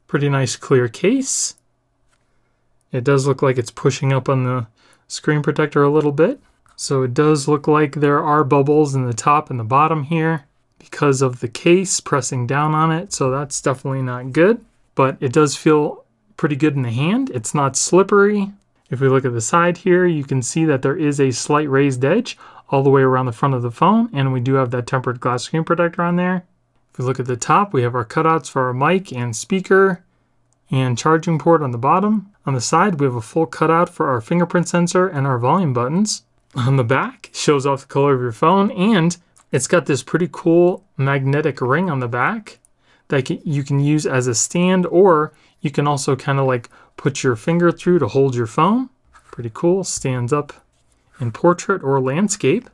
Pretty nice clear case. It does look like it's pushing up on the screen protector a little bit. So it does look like there are bubbles in the top and the bottom here because of the case pressing down on it. So that's definitely not good, but it does feel pretty good in the hand. It's not slippery. If we look at the side here, you can see that there is a slight raised edge all the way around the front of the phone, and we do have that tempered glass screen protector on there. If we look at the top, we have our cutouts for our mic and speaker and charging port on the bottom. On the side, we have a full cutout for our fingerprint sensor and our volume buttons. On the back, shows off the color of your phone, and it's got this pretty cool magnetic ring on the back that you can use as a stand, or you can also kind of like put your finger through to hold your phone. Pretty cool, stands up in portrait or landscape.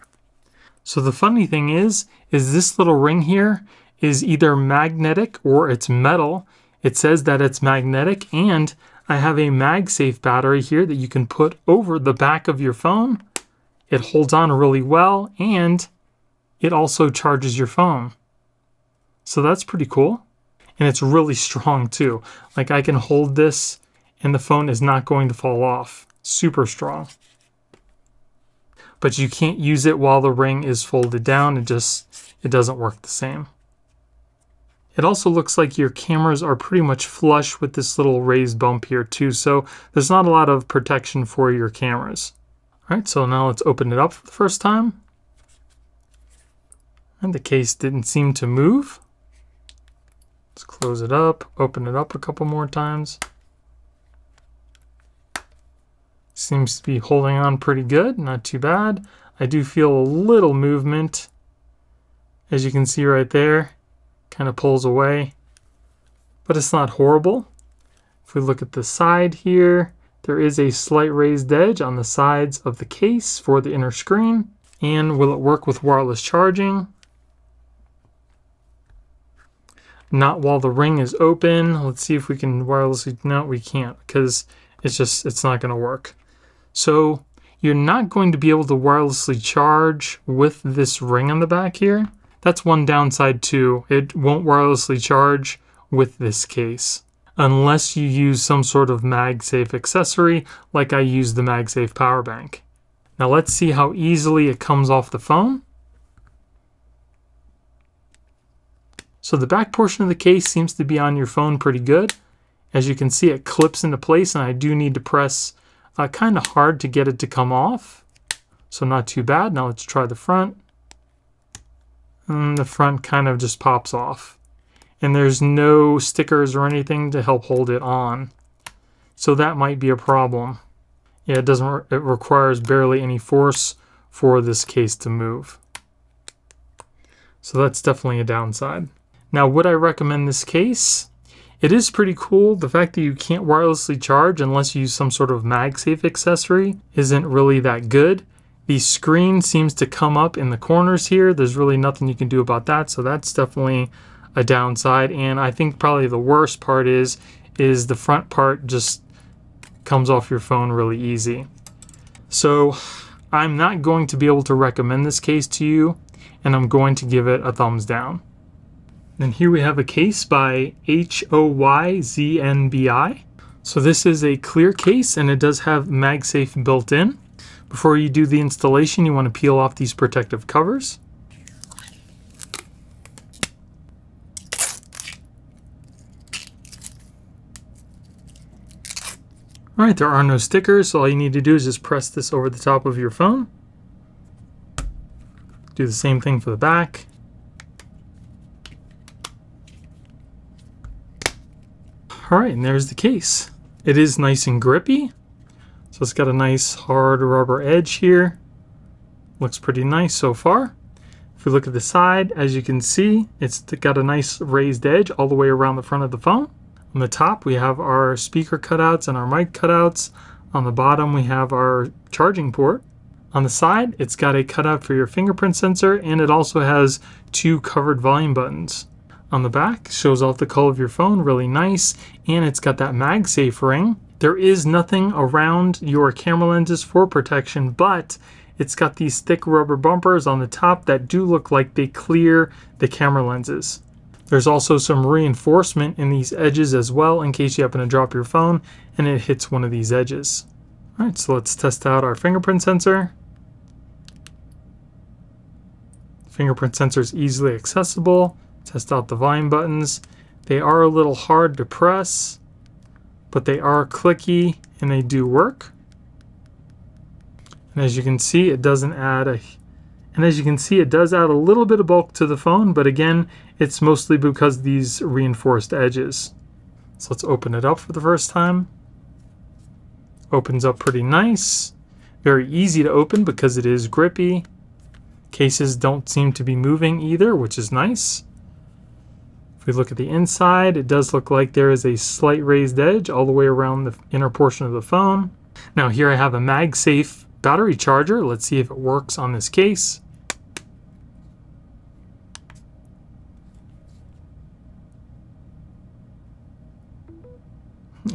So the funny thing is this little ring here is either magnetic or it's metal. It says that it's magnetic, and I have a MagSafe battery here that you can put over the back of your phone. It holds on really well, and it also charges your phone. So that's pretty cool. And it's really strong too. Like, I can hold this and the phone is not going to fall off. Super strong. But you can't use it while the ring is folded down. It doesn't work the same. It also looks like your cameras are pretty much flush with this little raised bump here too. So there's not a lot of protection for your cameras. All right, so now let's open it up for the first time. And the case didn't seem to move. Let's close it up, open it up a couple more times. Seems to be holding on pretty good, not too bad. I do feel a little movement. As you can see right there, kind of pulls away, but it's not horrible. If we look at the side here, there is a slight raised edge on the sides of the case for the inner screen. And will it work with wireless charging? Not while the ring is open. Let's see if we can wirelessly. No, we can't, because it's not going to work. So you're not going to be able to wirelessly charge with this ring on the back here. That's one downside too. It won't wirelessly charge with this case unless you use some sort of MagSafe accessory, like I use the MagSafe power bank. Now let's see how easily it comes off the phone. So the back portion of the case seems to be on your phone pretty good. As you can see, it clips into place, and I do need to press kind of hard to get it to come off. So not too bad. Now let's try the front. And the front kind of just pops off. And there's no stickers or anything to help hold it on. So that might be a problem. Yeah, it requires barely any force for this case to move. So that's definitely a downside. Now, would I recommend this case? It is pretty cool. The fact that you can't wirelessly charge unless you use some sort of MagSafe accessory isn't really that good. The screen seems to come up in the corners here. There's really nothing you can do about that, so that's definitely a downside. And I think probably the worst part is the front part just comes off your phone really easy. So I'm not going to be able to recommend this case to you, and I'm going to give it a thumbs down. Then here we have a case by HOYZNBI. So this is a clear case, and it does have MagSafe built in. Before you do the installation, you want to peel off these protective covers. All right, there are no stickers, so all you need to do is just press this over the top of your phone. Do the same thing for the back. All right, and there's the case. It is nice and grippy. So it's got a nice hard rubber edge here. Looks pretty nice so far. If we look at the side, as you can see, it's got a nice raised edge all the way around the front of the phone. On the top, we have our speaker cutouts and our mic cutouts. On the bottom, we have our charging port. On the side, it's got a cutout for your fingerprint sensor, and it also has 2 covered volume buttons. On the back, shows off the color of your phone, really nice, and it's got that MagSafe ring. There is nothing around your camera lenses for protection, but it's got these thick rubber bumpers on the top that do look like they clear the camera lenses. There's also some reinforcement in these edges as well in case you happen to drop your phone and it hits one of these edges. All right, so let's test out our fingerprint sensor. Fingerprint sensor is easily accessible. Test out the volume buttons. They are a little hard to press, but they are clicky and they do work. And as you can see, it does add a little bit of bulk to the phone, but again, it's mostly because of these reinforced edges. So let's open it up for the first time. Opens up pretty nice. Very easy to open because it is grippy. Cases don't seem to be moving either, which is nice. If we look at the inside, it does look like there is a slight raised edge all the way around the inner portion of the phone. Now here I have a MagSafe battery charger. Let's see if it works on this case.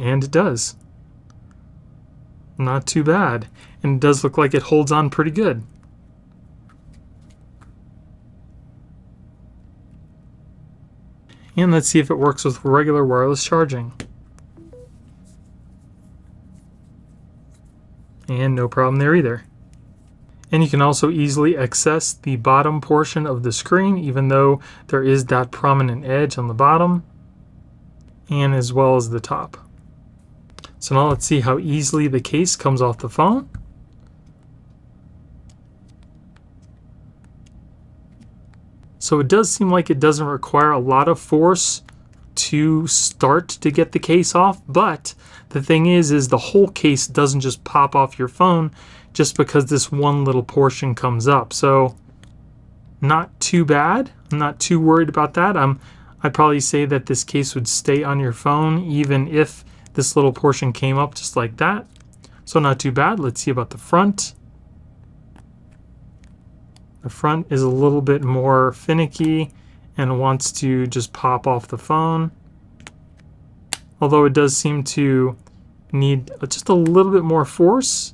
And it does. Not too bad. And it does look like it holds on pretty good. And let's see if it works with regular wireless charging. And no problem there either. And you can also easily access the bottom portion of the screen, even though there is that prominent edge on the bottom, and as well as the top. So now let's see how easily the case comes off the phone. So it does seem like it doesn't require a lot of force to start to get the case off, but the thing is the whole case doesn't just pop off your phone just because this one little portion comes up. So not too bad. I'm not too worried about that. I'd probably say that this case would stay on your phone even if this little portion came up just like that. So not too bad. Let's see about the front. The front is a little bit more finicky and wants to just pop off the phone. Although it does seem to need just a little bit more force.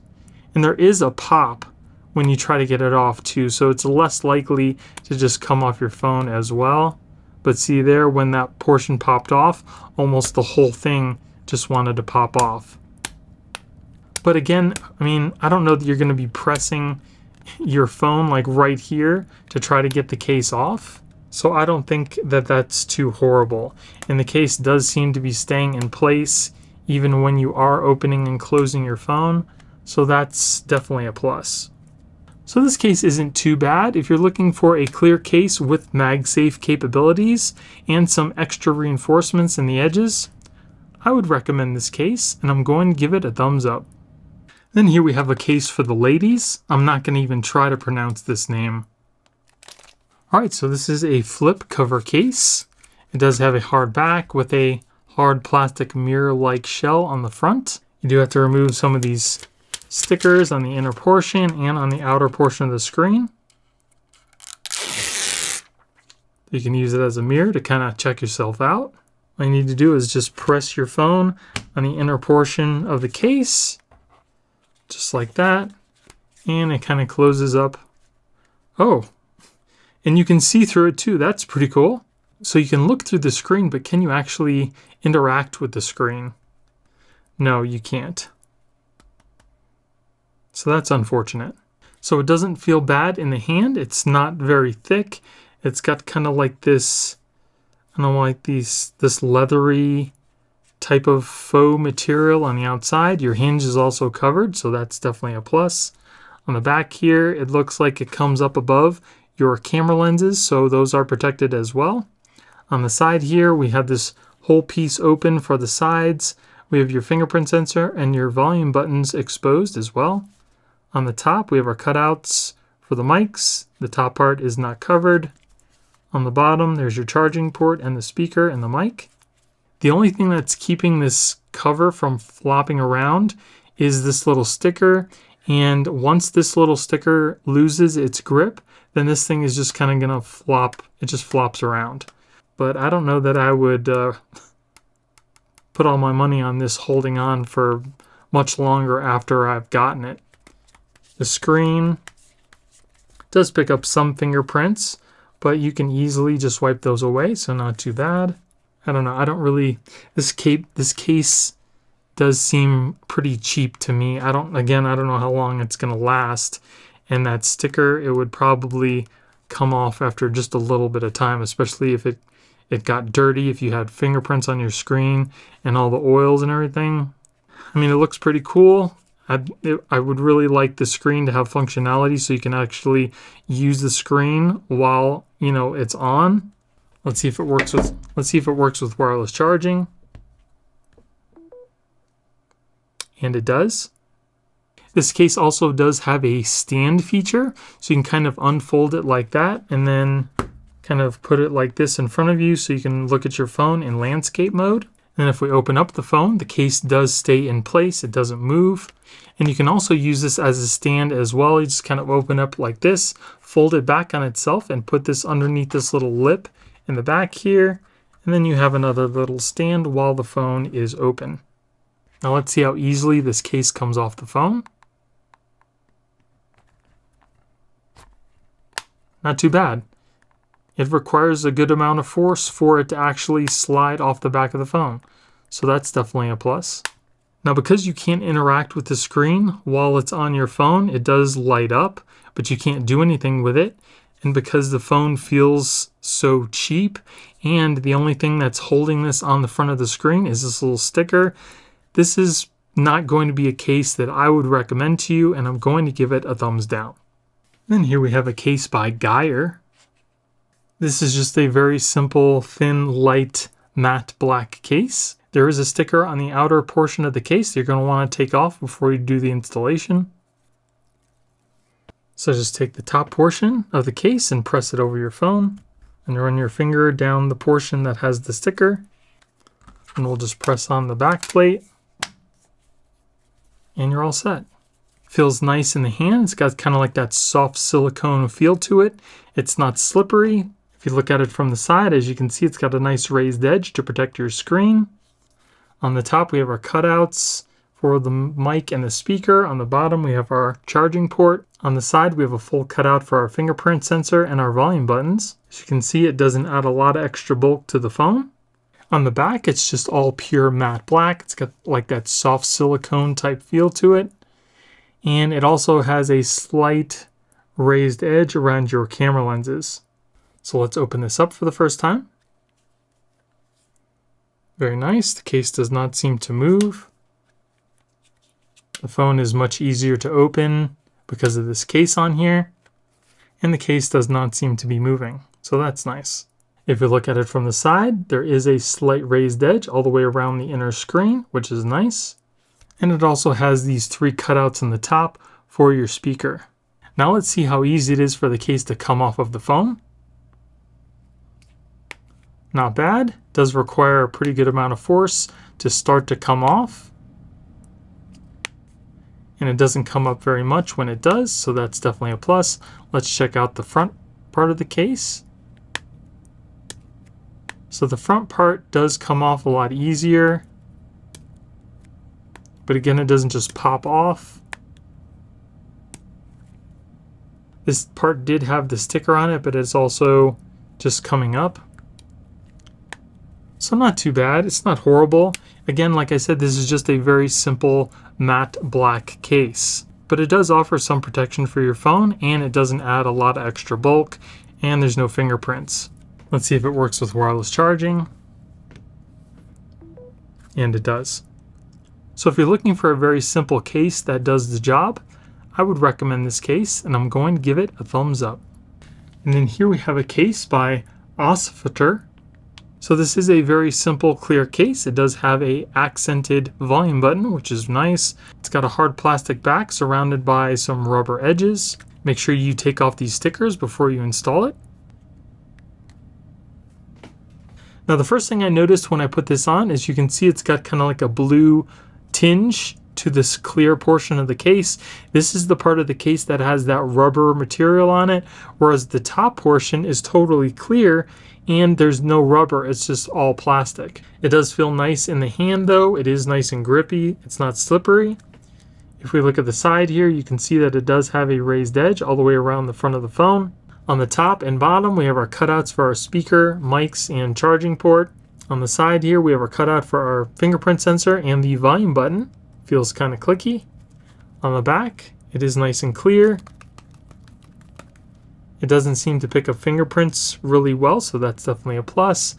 And there is a pop when you try to get it off too, so it's less likely to just come off your phone as well. But see there, when that portion popped off, almost the whole thing just wanted to pop off. But again, I mean, I don't know that you're going to be pressing your phone like right here to try to get the case off. So I don't think that that's too horrible. And the case does seem to be staying in place even when you are opening and closing your phone. So that's definitely a plus. So this case isn't too bad. If you're looking for a clear case with MagSafe capabilities and some extra reinforcements in the edges, I would recommend this case, and I'm going to give it a thumbs up. Then here we have a case for the ladies. I'm not going to even try to pronounce this name. Alright, so this is a flip cover case. It does have a hard back with a hard plastic mirror-like shell on the front. You do have to remove some of these stickers on the inner portion and on the outer portion of the screen. You can use it as a mirror to kind of check yourself out. All you need to do is just press your phone on the inner portion of the case, just like that, and it kind of closes up. Oh, and you can see through it too. That's pretty cool. So you can look through the screen, but can you actually interact with the screen? No, you can't. So that's unfortunate. So it doesn't feel bad in the hand. It's not very thick. It's got kind of like this, I don't know, like this leathery type of faux material on the outside. Your hinge is also covered, so that's definitely a plus. On the back here, it looks like it comes up above your camera lenses, so those are protected as well. On the side here, we have this whole piece open for the sides. We have your fingerprint sensor and your volume buttons exposed as well. On the top, we have our cutouts for the mics. The top part is not covered. On the bottom, there's your charging port and the speaker and the mic. The only thing that's keeping this cover from flopping around is this little sticker. And once this little sticker loses its grip, then this thing is just kind of going to flop. It just flops around. But I don't know that I would put all my money on this holding on for much longer after I've gotten it. The screen does pick up some fingerprints, but you can easily just wipe those away, so not too bad. I don't know, I don't really, this case does seem pretty cheap to me. I don't know how long it's gonna last, and that sticker, it would probably come off after just a little bit of time, especially if it got dirty, if you had fingerprints on your screen and all the oils and everything. I mean, it looks pretty cool. I would really like the screen to have functionality so you can actually use the screen while, you know, it's on. Let's see if it works with wireless charging. And it does. This case also does have a stand feature, so you can kind of unfold it like that and then kind of put it like this in front of you so you can look at your phone in landscape mode. And if we open up the phone, the case does stay in place, it doesn't move. And you can also use this as a stand as well. You just kind of open up like this, fold it back on itself, and put this underneath this little lip in the back here. And then you have another little stand while the phone is open. Now let's see how easily this case comes off the phone. Not too bad. It requires a good amount of force for it to actually slide off the back of the phone. So that's definitely a plus. Now, because you can't interact with the screen while it's on your phone, it does light up, but you can't do anything with it. And because the phone feels so cheap, and the only thing that's holding this on the front of the screen is this little sticker, this is not going to be a case that I would recommend to you, and I'm going to give it a thumbs down. Then here we have a case by Giyer. This is just a very simple, thin, light, matte black case. There is a sticker on the outer portion of the case that you're going to want to take off before you do the installation. So just take the top portion of the case and press it over your phone. And run your finger down the portion that has the sticker. And we'll just press on the back plate. And you're all set. Feels nice in the hand. It's got kind of like that soft silicone feel to it. It's not slippery. If you look at it from the side, as you can see, it's got a nice raised edge to protect your screen. On the top, we have our cutouts for the mic and the speaker. On the bottom, we have our charging port. On the side, we have a full cutout for our fingerprint sensor and our volume buttons. As you can see, it doesn't add a lot of extra bulk to the phone. On the back, it's just all pure matte black. It's got like that soft silicone type feel to it. And it also has a slight raised edge around your camera lenses. So let's open this up for the first time. Very nice. The case does not seem to move. The phone is much easier to open because of this case on here. And the case does not seem to be moving. So that's nice. If you look at it from the side, there is a slight raised edge all the way around the inner screen, which is nice. And it also has these 3 cutouts in the top for your speaker. Now let's see how easy it is for the case to come off of the phone. Not bad. Does require a pretty good amount of force to start to come off. And it doesn't come up very much when it does, so that's definitely a plus. Let's check out the front part of the case. So the front part does come off a lot easier. But again, it doesn't just pop off. This part did have the sticker on it, but it's also just coming up. So not too bad. It's not horrible. Again, like I said, this is just a very simple matte black case. But it does offer some protection for your phone, and it doesn't add a lot of extra bulk, and there's no fingerprints. Let's see if it works with wireless charging. And it does. So if you're looking for a very simple case that does the job, I would recommend this case, and I'm going to give it a thumbs up. And then here we have a case by Osophter. So this is a very simple, clear case. It does have a accented volume button, which is nice. It's got a hard plastic back surrounded by some rubber edges. Make sure you take off these stickers before you install it. Now the first thing I noticed when I put this on is you can see it's got kind of like a blue tinge to this clear portion of the case. This is the part of the case that has that rubber material on it, whereas the top portion is totally clear and there's no rubber, it's just all plastic. It does feel nice in the hand though. It is nice and grippy. It's not slippery. If we look at the side here, you can see that it does have a raised edge all the way around the front of the phone. On the top and bottom, we have our cutouts for our speaker, mics, and charging port. On the side here, we have our cutout for our fingerprint sensor and the volume button. Feels kind of clicky. On the back, it is nice and clear. It doesn't seem to pick up fingerprints really well, so that's definitely a plus.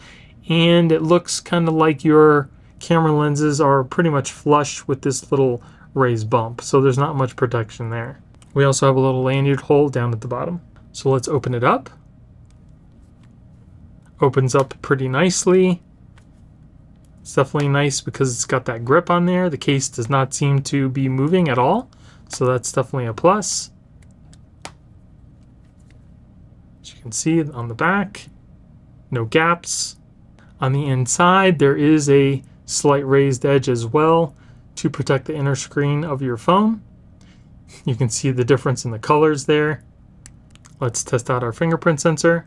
And it looks kind of like your camera lenses are pretty much flush with this little raised bump, so there's not much protection there. We also have a little lanyard hole down at the bottom. So let's open it up. Opens up pretty nicely. It's definitely nice because it's got that grip on there. The case does not seem to be moving at all, so that's definitely a plus. As you can see on the back, no gaps. On the inside, there is a slight raised edge as well to protect the inner screen of your phone. You can see the difference in the colors there. Let's test out our fingerprint sensor.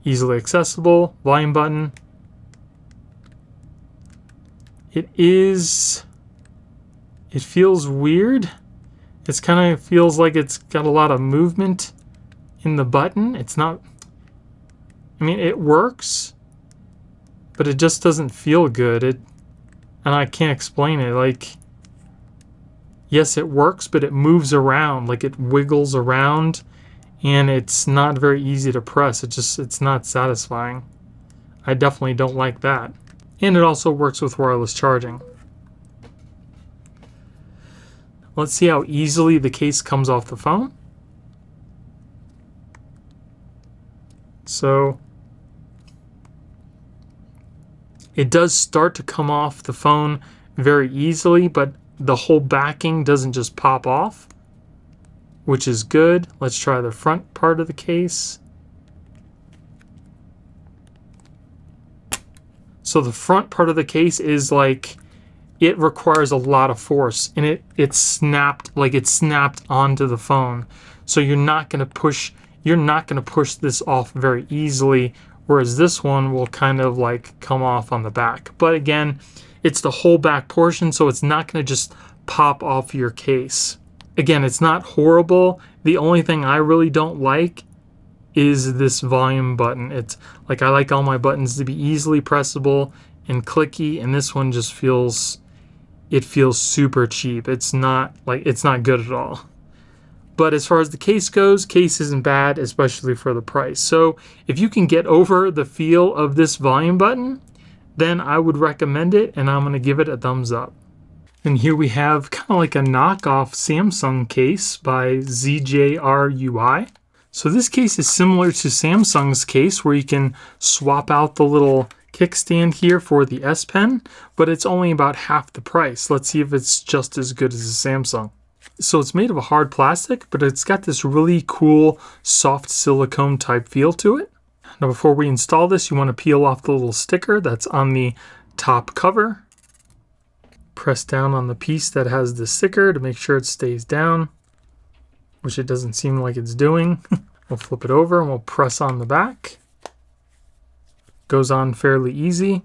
Easily accessible, volume button. It feels weird. It's kind of feels like it's got a lot of movement in the button. It's not, I mean, it works, but it just doesn't feel good. And I can't explain it. Like, yes, it works, but it moves around, like it wiggles around, and it's not very easy to press. It's not satisfying. I definitely don't like that. And it also works with wireless charging. Let's see how easily the case comes off the phone. So it does start to come off the phone very easily, but the whole backing doesn't just pop off, which is good. Let's try the front part of the case. So the front part of the case is like, it requires a lot of force, and it snapped onto the phone. So you're not going to push this off very easily, whereas this one will kind of like come off on the back. But again, it's the whole back portion, so it's not going to just pop off your case. Again, it's not horrible. The only thing I really don't like is this volume button. It's like, I like all my buttons to be easily pressable and clicky, and this one just feels super cheap. It's not good at all. But as far as the case goes, case isn't bad, especially for the price. So if you can get over the feel of this volume button, then I would recommend it, and I'm going to give it a thumbs up. And here we have kind of like a knockoff Samsung case by ZJRUI. So this case is similar to Samsung's case, where you can swap out the little kickstand here for the S Pen, but it's only about half the price. Let's see if it's just as good as a Samsung. So it's made of a hard plastic, but it's got this really cool soft silicone type feel to it. Now before we install this, you want to peel off the little sticker that's on the top cover. Press down on the piece that has the sticker to make sure it stays down, which it doesn't seem like it's doing. We'll flip it over and we'll press on the back. Goes on fairly easy.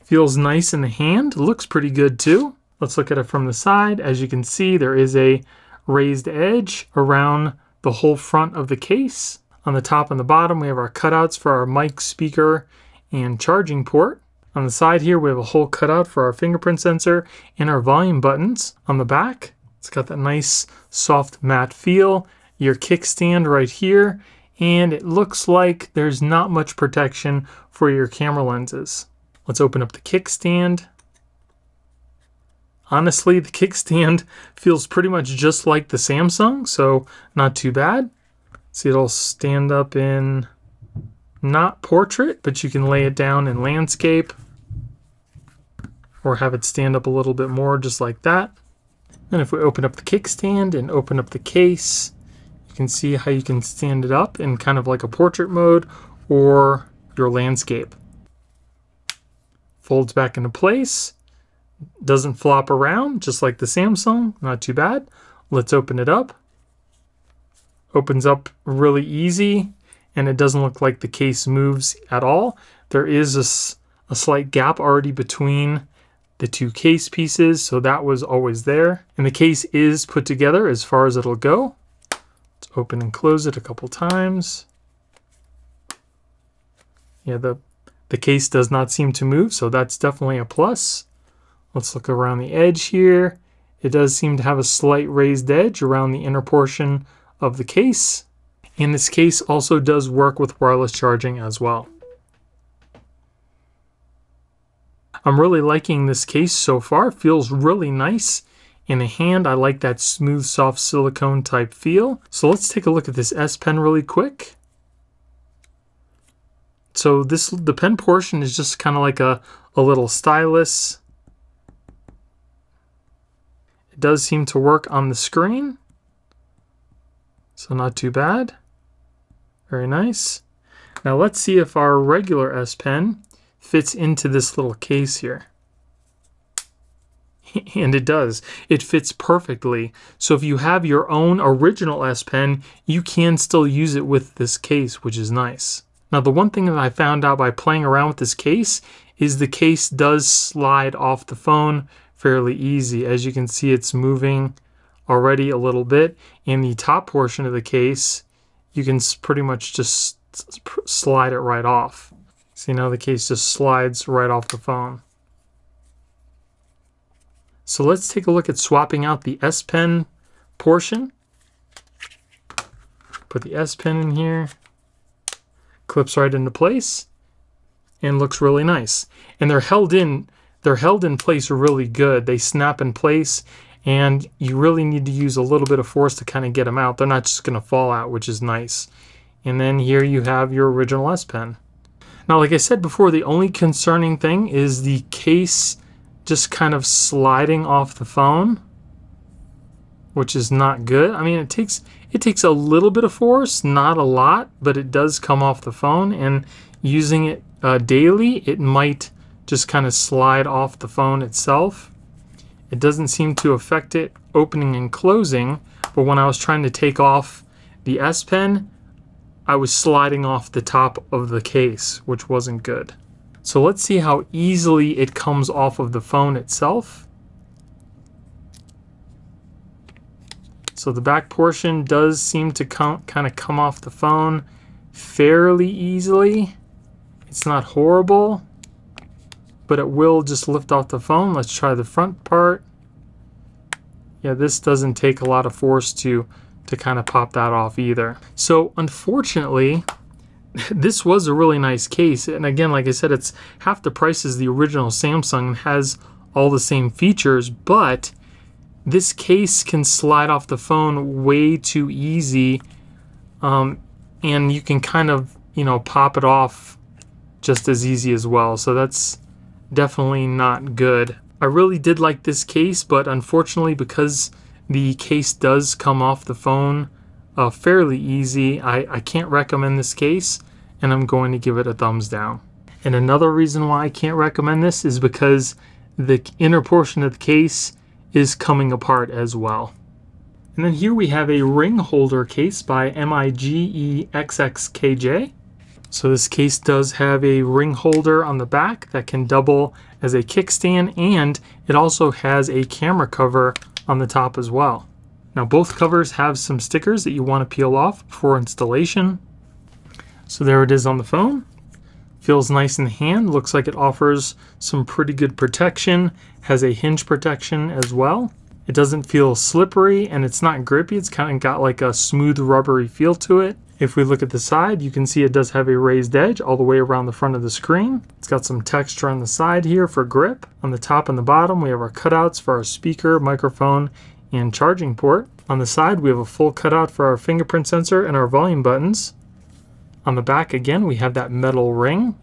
Feels nice in the hand. Looks pretty good too. Let's look at it from the side. As you can see, there is a raised edge around the whole front of the case. On the top and the bottom, we have our cutouts for our mic, speaker, and charging port. On the side here, we have a hole cutout for our fingerprint sensor and our volume buttons. On the back, it's got that nice soft matte feel. Your kickstand right here, and it looks like there's not much protection for your camera lenses. Let's open up the kickstand. Honestly, the kickstand feels pretty much just like the Samsung, so not too bad. See, it'll stand up in not portrait, but you can lay it down in landscape or have it stand up a little bit more just like that. And if we open up the kickstand and open up the case, you can see how you can stand it up in kind of like a portrait mode or your landscape. Folds back into place. Doesn't flop around, just like the Samsung. Not too bad. Let's open it up. Opens up really easy, and it doesn't look like the case moves at all. There is a slight gap already between the two case pieces, so that was always there. And the case is put together as far as it'll go. Let's Let's open and close it a couple times. Yeah, the case does not seem to move, so that's definitely a plus. Let's look around the edge here. It does seem to have a slight raised edge around the inner portion of the case. And this case also does work with wireless charging as well. I'm really liking this case so far. It feels really nice in the hand. I like that smooth, soft silicone type feel. So let's take a look at this S Pen really quick. So the pen portion is just kind of like a little stylus. It does seem to work on the screen. So not too bad. Very nice. Now let's see if our regular S Pen fits into this little case here. And it does. It fits perfectly. So if you have your own original S Pen, you can still use it with this case, which is nice. Now the one thing that I found out by playing around with this case is the case does slide off the phone fairly easy. As you can see, it's moving already a little bit. In the top portion of the case, you can pretty much just slide it right off. See, now the case just slides right off the phone. So let's take a look at swapping out the S Pen portion. Put the S Pen in here. Clips right into place and looks really nice. And they're held in place really good. They snap in place, and you really need to use a little bit of force to kind of get them out. They're not just going to fall out, which is nice. And then here you have your original S Pen. Now, like I said before, the only concerning thing is the case just kind of sliding off the phone, which is not good. I mean, it takes a little bit of force, not a lot, but it does come off the phone, and using it daily, it might just kind of slide off the phone itself. It doesn't seem to affect it opening and closing, but when I was trying to take off the S Pen, I was sliding off the top of the case, which wasn't good. So let's see how easily it comes off of the phone itself. So the back portion does seem to kind of come off the phone fairly easily. It's not horrible, but it will just lift off the phone. Let's try the front part. Yeah, this doesn't take a lot of force to kind of pop that off either. So unfortunately, this was a really nice case. And again, like I said, it's half the price as the original Samsung and has all the same features, but this case can slide off the phone way too easy. And you can kind of, pop it off just as easy as well. So that's definitely not good. I really did like this case, but unfortunately, because the case does come off the phone fairly easy, I can't recommend this case, and I'm going to give it a thumbs down. And another reason why I can't recommend this is because the inner portion of the case is coming apart as well. And then here we have a ring holder case by MIGEXXKJ. So this case does have a ring holder on the back that can double as a kickstand, and it also has a camera cover on the top as well. Now both covers have some stickers that you want to peel off before installation. So there it is on the phone. Feels nice in the hand. Looks like it offers some pretty good protection. Has a hinge protection as well. It doesn't feel slippery and it's not grippy. It's kind of got like a smooth rubbery feel to it. If we look at the side, you can see it does have a raised edge all the way around the front of the screen. It's got some texture on the side here for grip. On the top and the bottom, we have our cutouts for our speaker, microphone, and charging port. On the side, we have a full cutout for our fingerprint sensor and our volume buttons. On the back, again, we have that metal ring,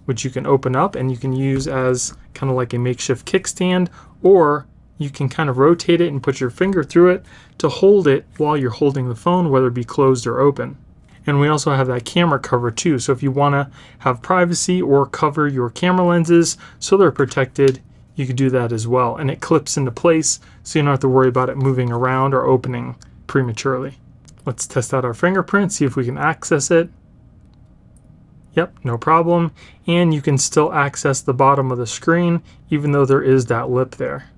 which you can open up and you can use as kind of like a makeshift kickstand, or you can kind of rotate it and put your finger through it to hold it while you're holding the phone, whether it be closed or open. And we also have that camera cover too, so if you want to have privacy or cover your camera lenses so they're protected, you could do that as well. And it clips into place, so you don't have to worry about it moving around or opening prematurely. Let's test out our fingerprint, see if we can access it. Yep, no problem. And you can still access the bottom of the screen, even though there is that lip there,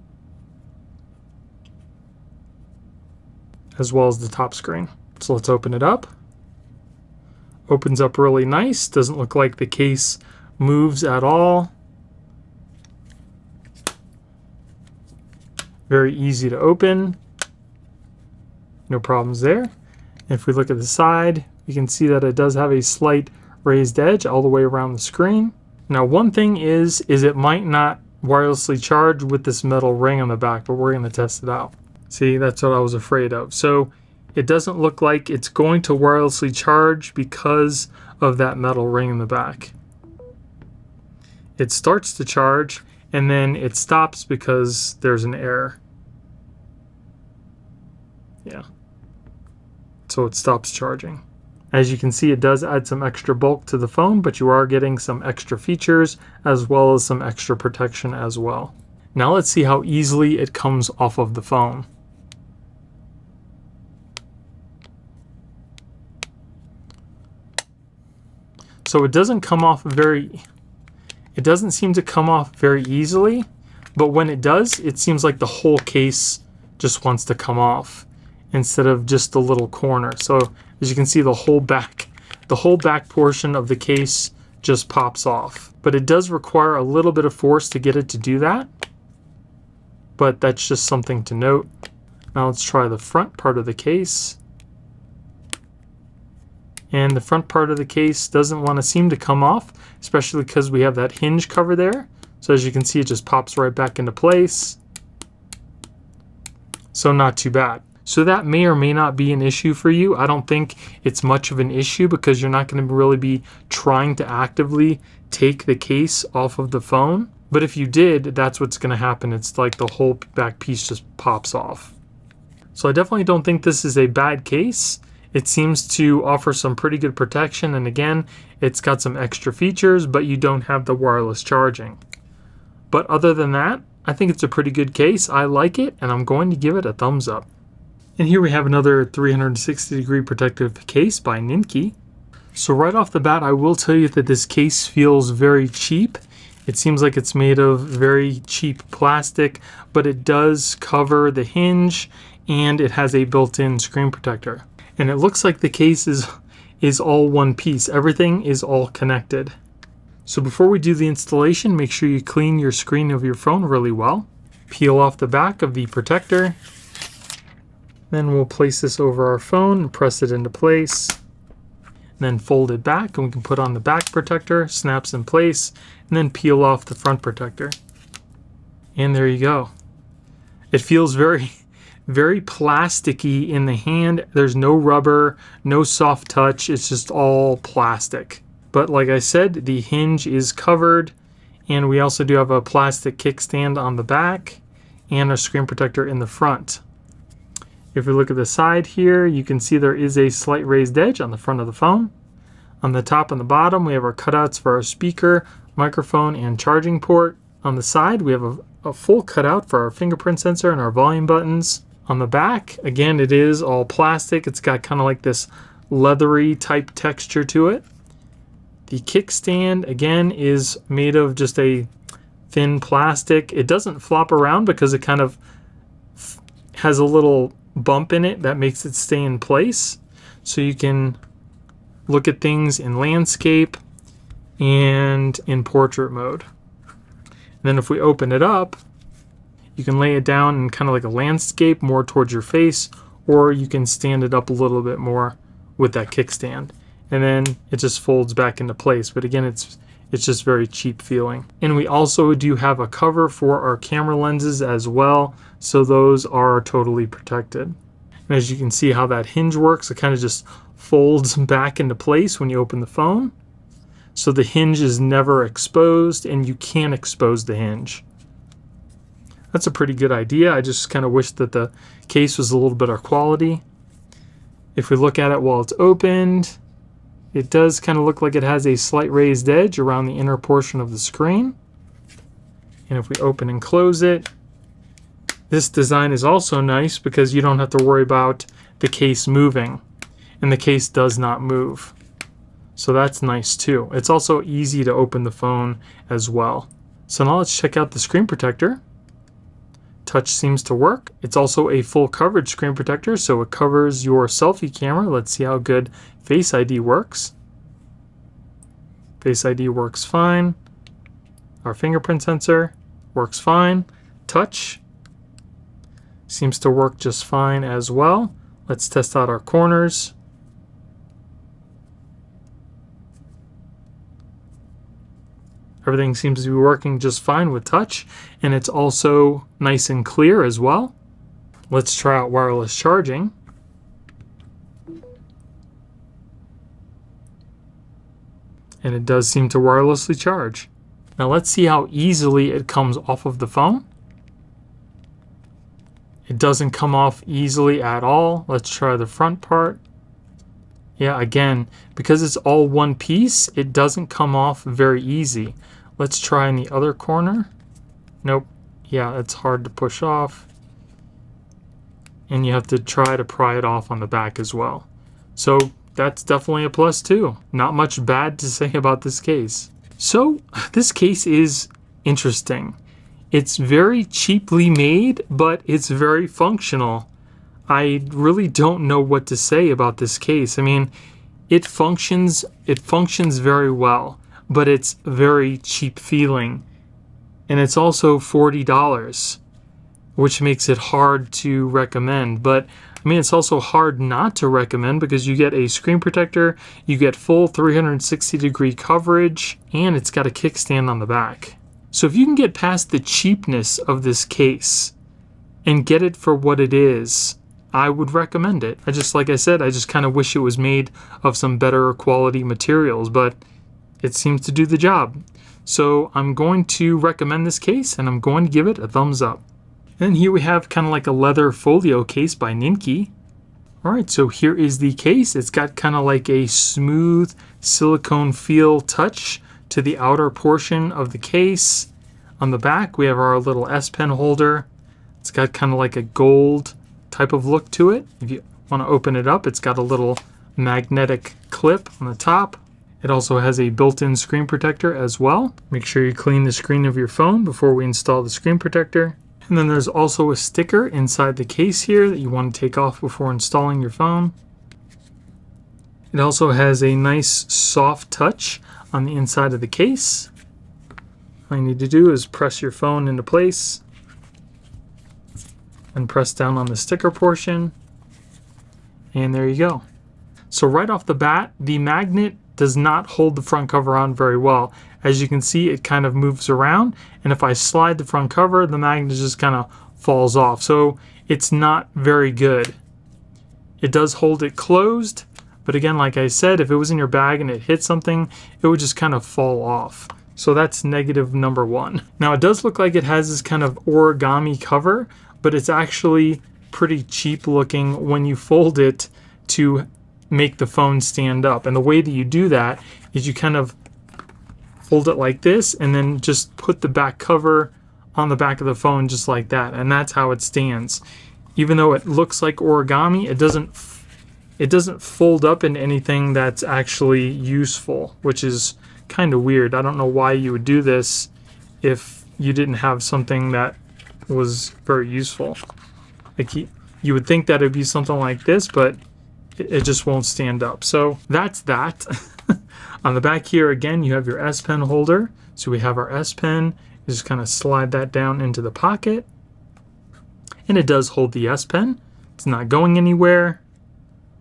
as well as the top screen. So let's open it up. Opens up really nice. Doesn't look like the case moves at all. Very easy to open. No problems there. If we look at the side, you can see that it does have a slight raised edge all the way around the screen. Now one thing is it might not wirelessly charge with this metal ring on the back, but we're going to test it out. See, that's what I was afraid of. So it doesn't look like it's going to wirelessly charge because of that metal ring in the back. It starts to charge and then it stops because there's an error. Yeah. So it stops charging. As you can see, it does add some extra bulk to the phone, but you are getting some extra features as well as some extra protection as well. Now let's see how easily it comes off of the phone. So it doesn't come off it doesn't seem to come off very easily, but when it does, it seems like the whole case just wants to come off instead of just the little corner. So as you can see, the whole back portion of the case just pops off. But it does require a little bit of force to get it to do that. But that's just something to note. Now let's try the front part of the case. And the front part of the case doesn't want to seem to come off, especially because we have that hinge cover there. So as you can see, it just pops right back into place. So not too bad. So that may or may not be an issue for you. I don't think it's much of an issue because you're not going to really be trying to actively take the case off of the phone. But if you did, that's what's going to happen. It's like the whole back piece just pops off. So I definitely don't think this is a bad case. It seems to offer some pretty good protection, and again, it's got some extra features, but you don't have the wireless charging. But other than that, I think it's a pretty good case. I like it, and I'm going to give it a thumbs up. And here we have another 360-degree protective case by NINKI. So right off the bat, I will tell you that this case feels very cheap. It seems like it's made of very cheap plastic, but it does cover the hinge, and it has a built-in screen protector. And it looks like the case is all one piece. Everything is all connected. So before we do the installation, make sure you clean your screen of your phone really well. Peel off the back of the protector. Then we'll place this over our phone and press it into place. And then fold it back and we can put on the back protector, snaps in place, and then peel off the front protector. And there you go. It feels very plasticky in the hand. There's no rubber, no soft touch. It's just all plastic. But like I said, the hinge is covered, and we also do have a plastic kickstand on the back and a screen protector in the front. If we look at the side here, you can see there is a slight raised edge on the front of the phone. On the top and the bottom, we have our cutouts for our speaker, microphone, and charging port. On the side, we have a full cutout for our fingerprint sensor and our volume buttons. On the back, again, it is all plastic. It's got kind of like this leathery type texture to it. The kickstand, again, is made of just a thin plastic. It doesn't flop around because it kind of has a little bump in it that makes it stay in place. So you can look at things in landscape and in portrait mode. And then if we open it up, you can lay it down in kind of like a landscape more towards your face, or you can stand it up a little bit more with that kickstand. And then it just folds back into place. But again, it's just very cheap feeling. And we also do have a cover for our camera lenses as well, so those are totally protected. And as you can see how that hinge works, it kind of just folds back into place when you open the phone. So the hinge is never exposed, and you can't expose the hinge. That's a pretty good idea. I just kind of wish that the case was a little better quality. If we look at it while it's opened, it does kind of look like it has a slight raised edge around the inner portion of the screen. And if we open and close it, this design is also nice because you don't have to worry about the case moving. And the case does not move. So that's nice too. It's also easy to open the phone as well. So now let's check out the screen protector. Touch seems to work. It's also a full coverage screen protector, so it covers your selfie camera. Let's see how good Face ID works. Face ID works fine. Our fingerprint sensor works fine. Touch seems to work just fine as well. Let's test out our corners. Everything seems to be working just fine with touch, and it's also nice and clear as well. Let's try out wireless charging. And it does seem to wirelessly charge. Now let's see how easily it comes off of the phone. It doesn't come off easily at all. Let's try the front part. Yeah, again, because it's all one piece, it doesn't come off very easy. Let's try in the other corner. Nope. Yeah, it's hard to push off. And you have to try to pry it off on the back as well. So that's definitely a plus too. Not much bad to say about this case. So this case is interesting. It's very cheaply made, but it's very functional. I really don't know what to say about this case. I mean, it functions very well, but it's very cheap feeling. And it's also $40, which makes it hard to recommend. But I mean, it's also hard not to recommend because you get a screen protector, you get full 360-degree coverage, and it's got a kickstand on the back. So if you can get past the cheapness of this case and get it for what it is, I would recommend it. Like I said, I just kind of wish it was made of some better quality materials, but it seems to do the job. So I'm going to recommend this case, and I'm going to give it a thumbs up. And here we have kind of like a leather folio case by NINKI. Alright, so here is the case. It's got kind of like a smooth silicone feel touch to the outer portion of the case. On the back, we have our little S Pen holder. It's got kind of like a gold type of look to it. If you want to open it up, it's got a little magnetic clip on the top. It also has a built-in screen protector as well. Make sure you clean the screen of your phone before we install the screen protector. And then there's also a sticker inside the case here that you want to take off before installing your phone. It also has a nice soft touch on the inside of the case. All you need to do is press your phone into place and press down on the sticker portion, and there you go. So right off the bat, the magnet does not hold the front cover on very well. As you can see, it kind of moves around, and if I slide the front cover, the magnet just kind of falls off. So it's not very good. It does hold it closed, but again, like I said, if it was in your bag and it hit something, it would just kind of fall off. So that's negative number one. Now it does look like it has this kind of origami cover, but it's actually pretty cheap looking when you fold it to make the phone stand up. And the way that you do that is you kind of fold it like this and then just put the back cover on the back of the phone just like that. And that's how it stands. Even though it looks like origami, it doesn't fold up into anything that's actually useful, which is kind of weird. I don't know why you would do this if you didn't have something that was very useful. Like you would think that it'd be something like this, but it just won't stand up. So that's that. On the back here, again, you have your S Pen holder. So we have our S Pen. You just kind of slide that down into the pocket. And it does hold the S Pen. It's not going anywhere.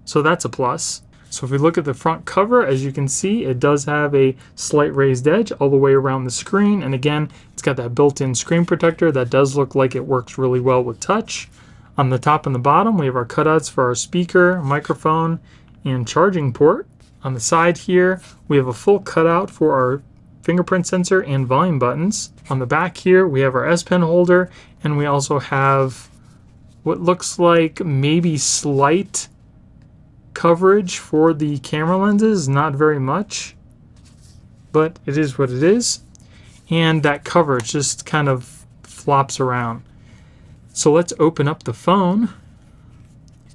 So that's a plus. So if we look at the front cover, as you can see, it does have a slight raised edge all the way around the screen. And again, it's got that built-in screen protector that does look like it works really well with touch. On the top and the bottom, we have our cutouts for our speaker, microphone, and charging port. On the side here, we have a full cutout for our fingerprint sensor and volume buttons. On the back here, we have our S Pen holder, and we also have what looks like maybe slight coverage for the camera lenses, not very much, but it is what it is. And that coverage just kind of flops around. So let's open up the phone.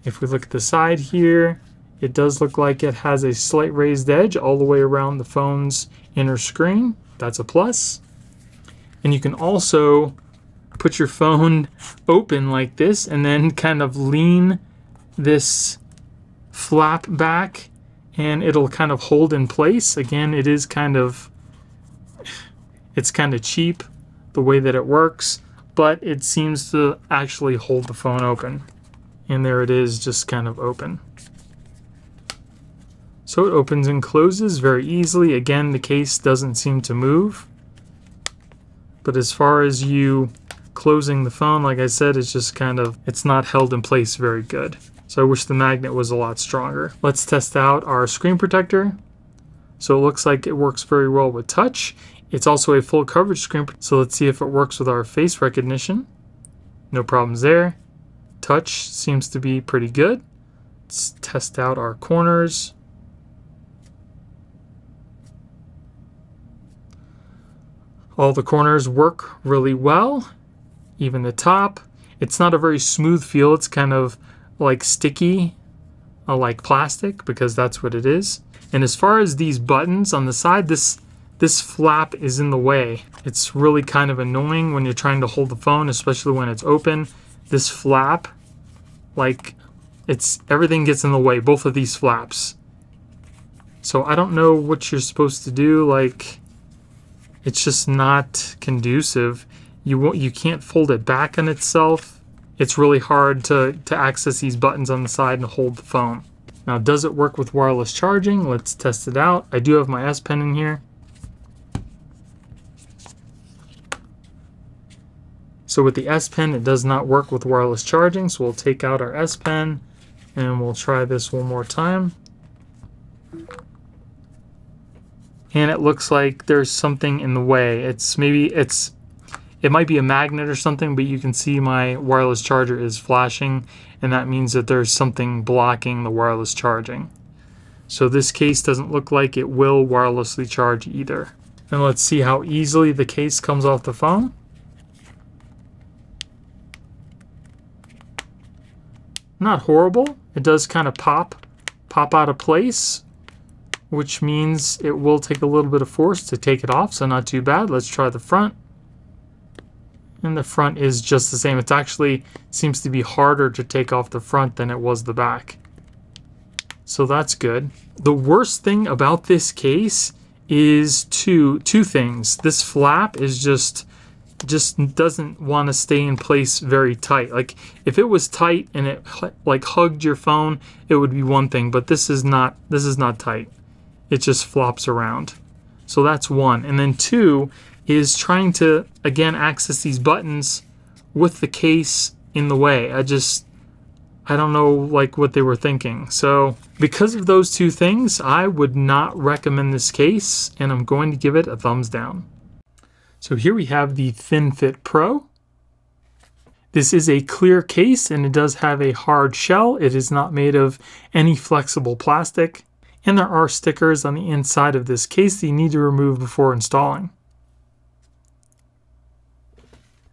If we look at the side here, it does look like it has a slight raised edge all the way around the phone's inner screen. That's a plus. And you can also put your phone open like this and then kind of lean this flap back and it'll kind of hold in place. Again, it's kind of cheap the way that it works, but it seems to actually hold the phone open. And there it is, just kind of open. So it opens and closes very easily. Again, the case doesn't seem to move. But as far as you closing the phone, like I said, it's just it's not held in place very good. So I wish the magnet was a lot stronger. Let's test out our screen protector. So it looks like it works very well with touch. It's also a full coverage screen. So let's see if it works with our face recognition. No problems there. Touch seems to be pretty good. Let's test out our corners. All the corners work really well. Even the top. It's not a very smooth feel. It's kind of like sticky, like plastic, because that's what it is. And as far as these buttons on the side, this flap is in the way. It's really kind of annoying when you're trying to hold the phone, especially when it's open. This flap, everything gets in the way, both of these flaps. So I don't know what you're supposed to do. It's just not conducive. You can't fold it back on itself. It's really hard to access these buttons on the side and hold the phone. Now, does it work with wireless charging? Let's test it out. I do have my S Pen in here. So with the S Pen, it does not work with wireless charging. So we'll take out our S Pen and we'll try this one more time. And it looks like there's something in the way. It might be a magnet or something, but you can see my wireless charger is flashing, and that means that there's something blocking the wireless charging. So this case doesn't look like it will wirelessly charge either. And let's see how easily the case comes off the phone. Not horrible. It does kind of pop out of place, which means it will take a little bit of force to take it off, so not too bad. Let's try the front. And the front is just the same. It actually seems to be harder to take off the front than it was the back. So that's good. The worst thing about this case is two things. This flap is just doesn't want to stay in place very tight. Like if it was tight and it hugged your phone, it would be one thing, but this is not tight. It just flops around. So that's one. And then two is trying to, again, access these buttons with the case in the way. I don't know what they were thinking. So because of those two things, I would not recommend this case, and I'm going to give it a thumbs down. So here we have the Thin Fit Pro. This is a clear case and it does have a hard shell. It is not made of any flexible plastic. And there are stickers on the inside of this case that you need to remove before installing.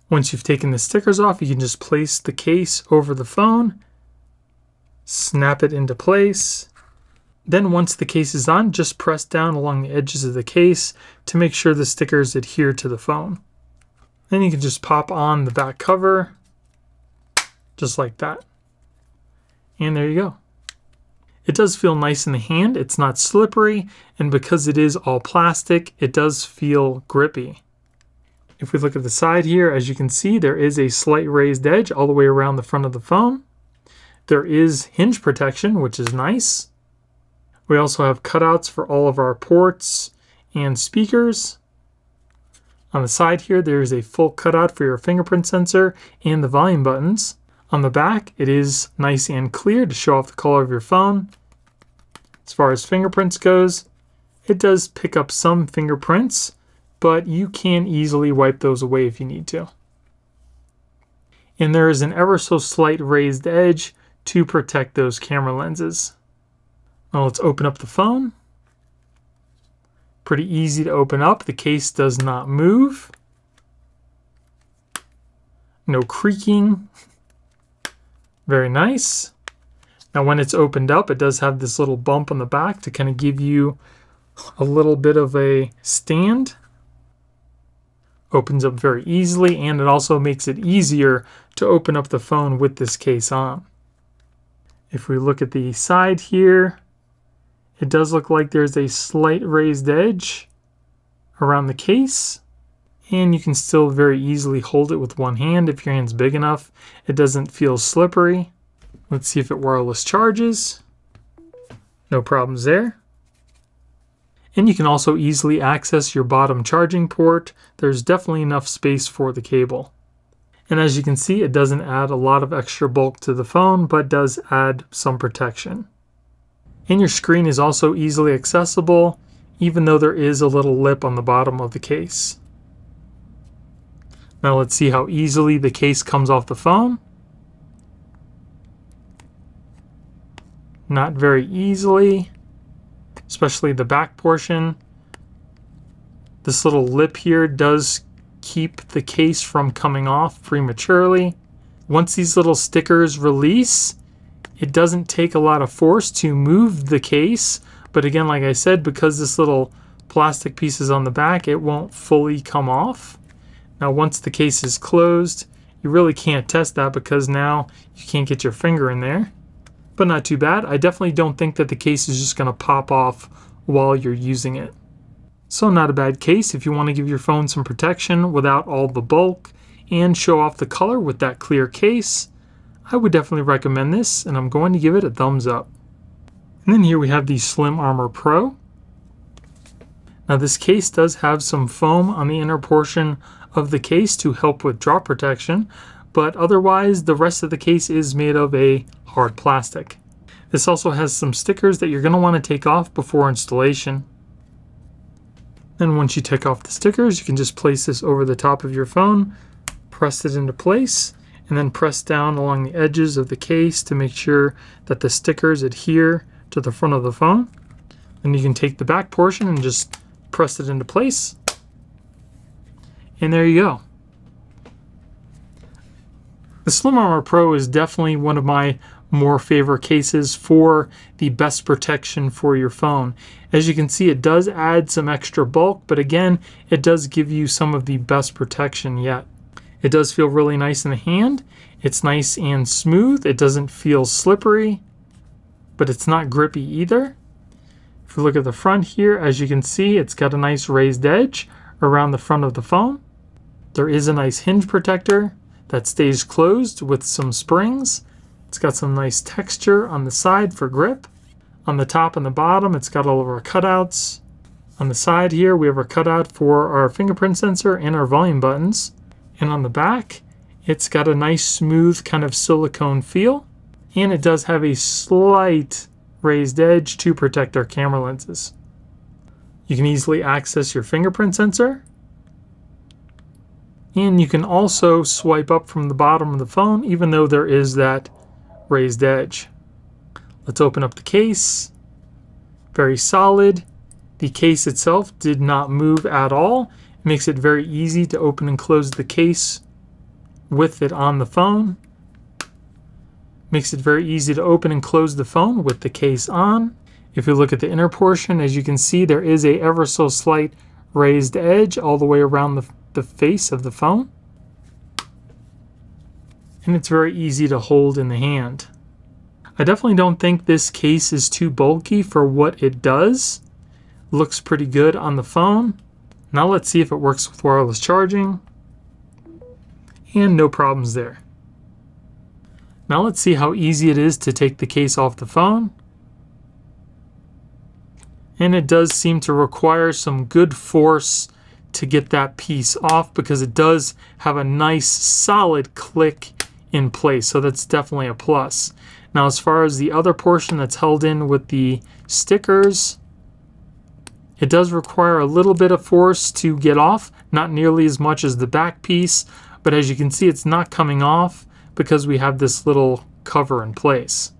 Once you've taken the stickers off, you can just place the case over the phone, snap it into place. Then once the case is on, just press down along the edges of the case to make sure the stickers adhere to the phone. Then you can just pop on the back cover, just like that. And there you go. It does feel nice in the hand. It's not slippery, and because it is all plastic, it does feel grippy. If we look at the side here, as you can see, there is a slight raised edge all the way around the front of the phone. There is hinge protection, which is nice. We also have cutouts for all of our ports and speakers. On the side here, there is a full cutout for your fingerprint sensor and the volume buttons. On the back, it is nice and clear to show off the color of your phone. As far as fingerprints goes, it does pick up some fingerprints, but you can easily wipe those away if you need to. And there is an ever so slight raised edge to protect those camera lenses. Now let's open up the phone. Pretty easy to open up. The case does not move. No creaking. Very nice. Now when it's opened up, it does have this little bump on the back to kind of give you a little bit of a stand. Opens up very easily, and it also makes it easier to open up the phone with this case on. If we look at the side here, it does look like there's a slight raised edge around the case, and you can still very easily hold it with one hand if your hand's big enough. It doesn't feel slippery. Let's see if it wireless charges. No problems there. And you can also easily access your bottom charging port. There's definitely enough space for the cable. And as you can see, it doesn't add a lot of extra bulk to the phone, but does add some protection. And your screen is also easily accessible, even though there is a little lip on the bottom of the case. Now let's see how easily the case comes off the phone. Not very easily, especially the back portion. This little lip here does keep the case from coming off prematurely. Once these little stickers release, it doesn't take a lot of force to move the case, but again, like I said, because this little plastic piece is on the back, it won't fully come off. Now once the case is closed, you really can't test that because now you can't get your finger in there, but not too bad. I definitely don't think that the case is just going to pop off while you're using it. So not a bad case if you want to give your phone some protection without all the bulk and show off the color with that clear case. I would definitely recommend this, and I'm going to give it a thumbs up. And then here we have the Slim Armor Pro. Now this case does have some foam on the inner portion of the case to help with drop protection, but otherwise the rest of the case is made of a hard plastic. This also has some stickers that you're going to want to take off before installation. Then once you take off the stickers, you can just place this over the top of your phone, press it into place, and then press down along the edges of the case to make sure that the stickers adhere to the front of the phone. Then you can take the back portion and just press it into place. And there you go. The Slim Armor Pro is definitely one of my more favorite cases for the best protection for your phone. As you can see, it does add some extra bulk, but again, it does give you some of the best protection yet. It does feel really nice in the hand. It's nice and smooth. It doesn't feel slippery, but it's not grippy either. If you look at the front here, as you can see, it's got a nice raised edge around the front of the phone. There is a nice hinge protector that stays closed with some springs. It's got some nice texture on the side for grip. On the top and the bottom, it's got all of our cutouts. On the side here, we have our cutout for our fingerprint sensor and our volume buttons. And on the back, it's got a nice smooth kind of silicone feel. And it does have a slight raised edge to protect our camera lenses. You can easily access your fingerprint sensor. And you can also swipe up from the bottom of the phone, even though there is that raised edge. Let's open up the case. Very solid. The case itself did not move at all. It makes it very easy to open and close the case with it on the phone. Makes it very easy to open and close the phone with the case on. If you look at the inner portion, as you can see, there is a ever so slight raised edge all the way around the face of the phone. And it's very easy to hold in the hand. I definitely don't think this case is too bulky for what it does. Looks pretty good on the phone. Now let's see if it works with wireless charging. And no problems there. Now let's see how easy it is to take the case off the phone. And it does seem to require some good force to get that piece off because it does have a nice solid click in place, so that's definitely a plus. Now as far as the other portion that's held in with the stickers, it does require a little bit of force to get off, not nearly as much as the back piece, but as you can see, it's not coming off because we have this little cover in place.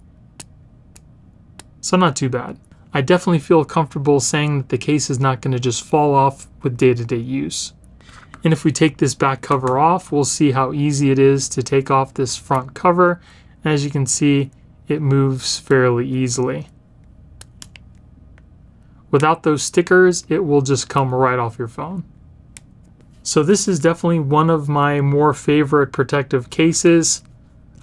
So not too bad. I definitely feel comfortable saying that the case is not going to just fall off with day-to-day use. And if we take this back cover off, we'll see how easy it is to take off this front cover. As you can see, it moves fairly easily. Without those stickers, it will just come right off your phone. So this is definitely one of my more favorite protective cases.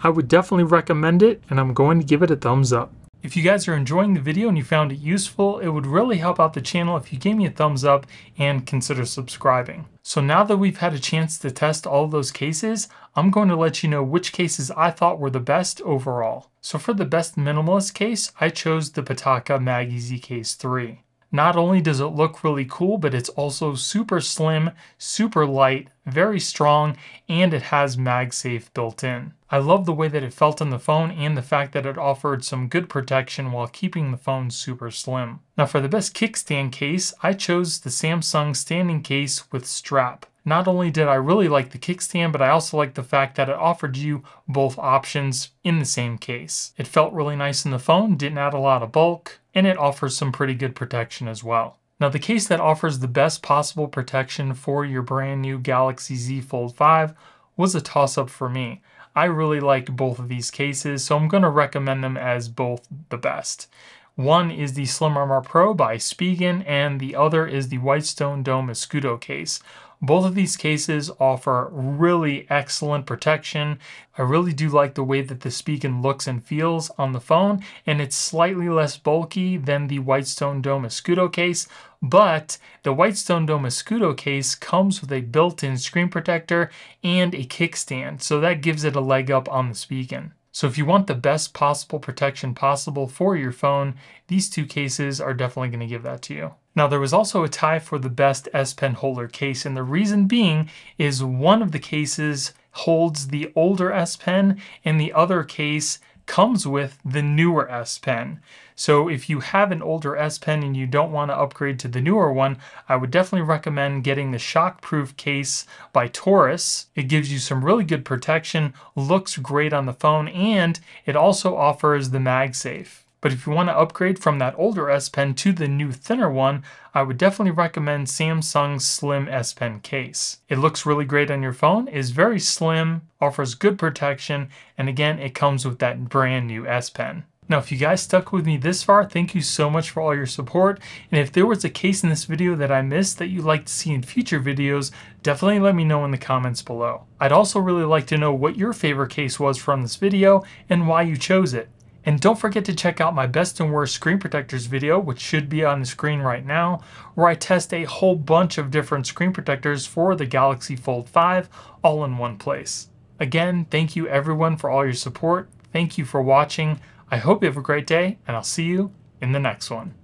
I would definitely recommend it, and I'm going to give it a thumbs up. If you guys are enjoying the video and you found it useful, it would really help out the channel if you gave me a thumbs up and consider subscribing. So now that we've had a chance to test all of those cases, I'm going to let you know which cases I thought were the best overall. So for the best minimalist case, I chose the PITAKA MagEZ Case 3. Not only does it look really cool, but it's also super slim, super light, very strong, and it has MagSafe built in. I love the way that it felt on the phone and the fact that it offered some good protection while keeping the phone super slim. Now for the best kickstand case, I chose the Samsung standing case with strap. Not only did I really like the kickstand, but I also liked the fact that it offered you both options in the same case. It felt really nice in the phone, didn't add a lot of bulk, and it offers some pretty good protection as well. Now the case that offers the best possible protection for your brand new Galaxy Z Fold 5 was a toss-up for me. I really like both of these cases, so I'm going to recommend them as both the best. One is the Slim Armor Pro by Spigen, and the other is the Whitestone Dome Escudo Case. Both of these cases offer really excellent protection. I really do like the way that the Spigen looks and feels on the phone, and it's slightly less bulky than the Whitestone Dome Escudo case, but the Whitestone Dome Escudo case comes with a built-in screen protector and a kickstand, so that gives it a leg up on the Spigen. So if you want the best possible protection possible for your phone, these two cases are definitely going to give that to you. Now there was also a tie for the best S Pen holder case, and the reason being is one of the cases holds the older S Pen and the other case comes with the newer S Pen. So if you have an older S Pen and you don't want to upgrade to the newer one, I would definitely recommend getting the Shockproof case by TORRAS. It gives you some really good protection, looks great on the phone, and it also offers the MagSafe. But if you want to upgrade from that older S Pen to the new thinner one, I would definitely recommend Samsung's Slim S Pen case. It looks really great on your phone, is very slim, offers good protection, and again, it comes with that brand new S Pen. Now, if you guys stuck with me this far, thank you so much for all your support. And if there was a case in this video that I missed that you'd like to see in future videos, definitely let me know in the comments below. I'd also really like to know what your favorite case was from this video and why you chose it. And don't forget to check out my best and worst screen protectors video, which should be on the screen right now, where I test a whole bunch of different screen protectors for the Galaxy Fold 5 all in one place. Again, thank you everyone for all your support. Thank you for watching. I hope you have a great day, and I'll see you in the next one.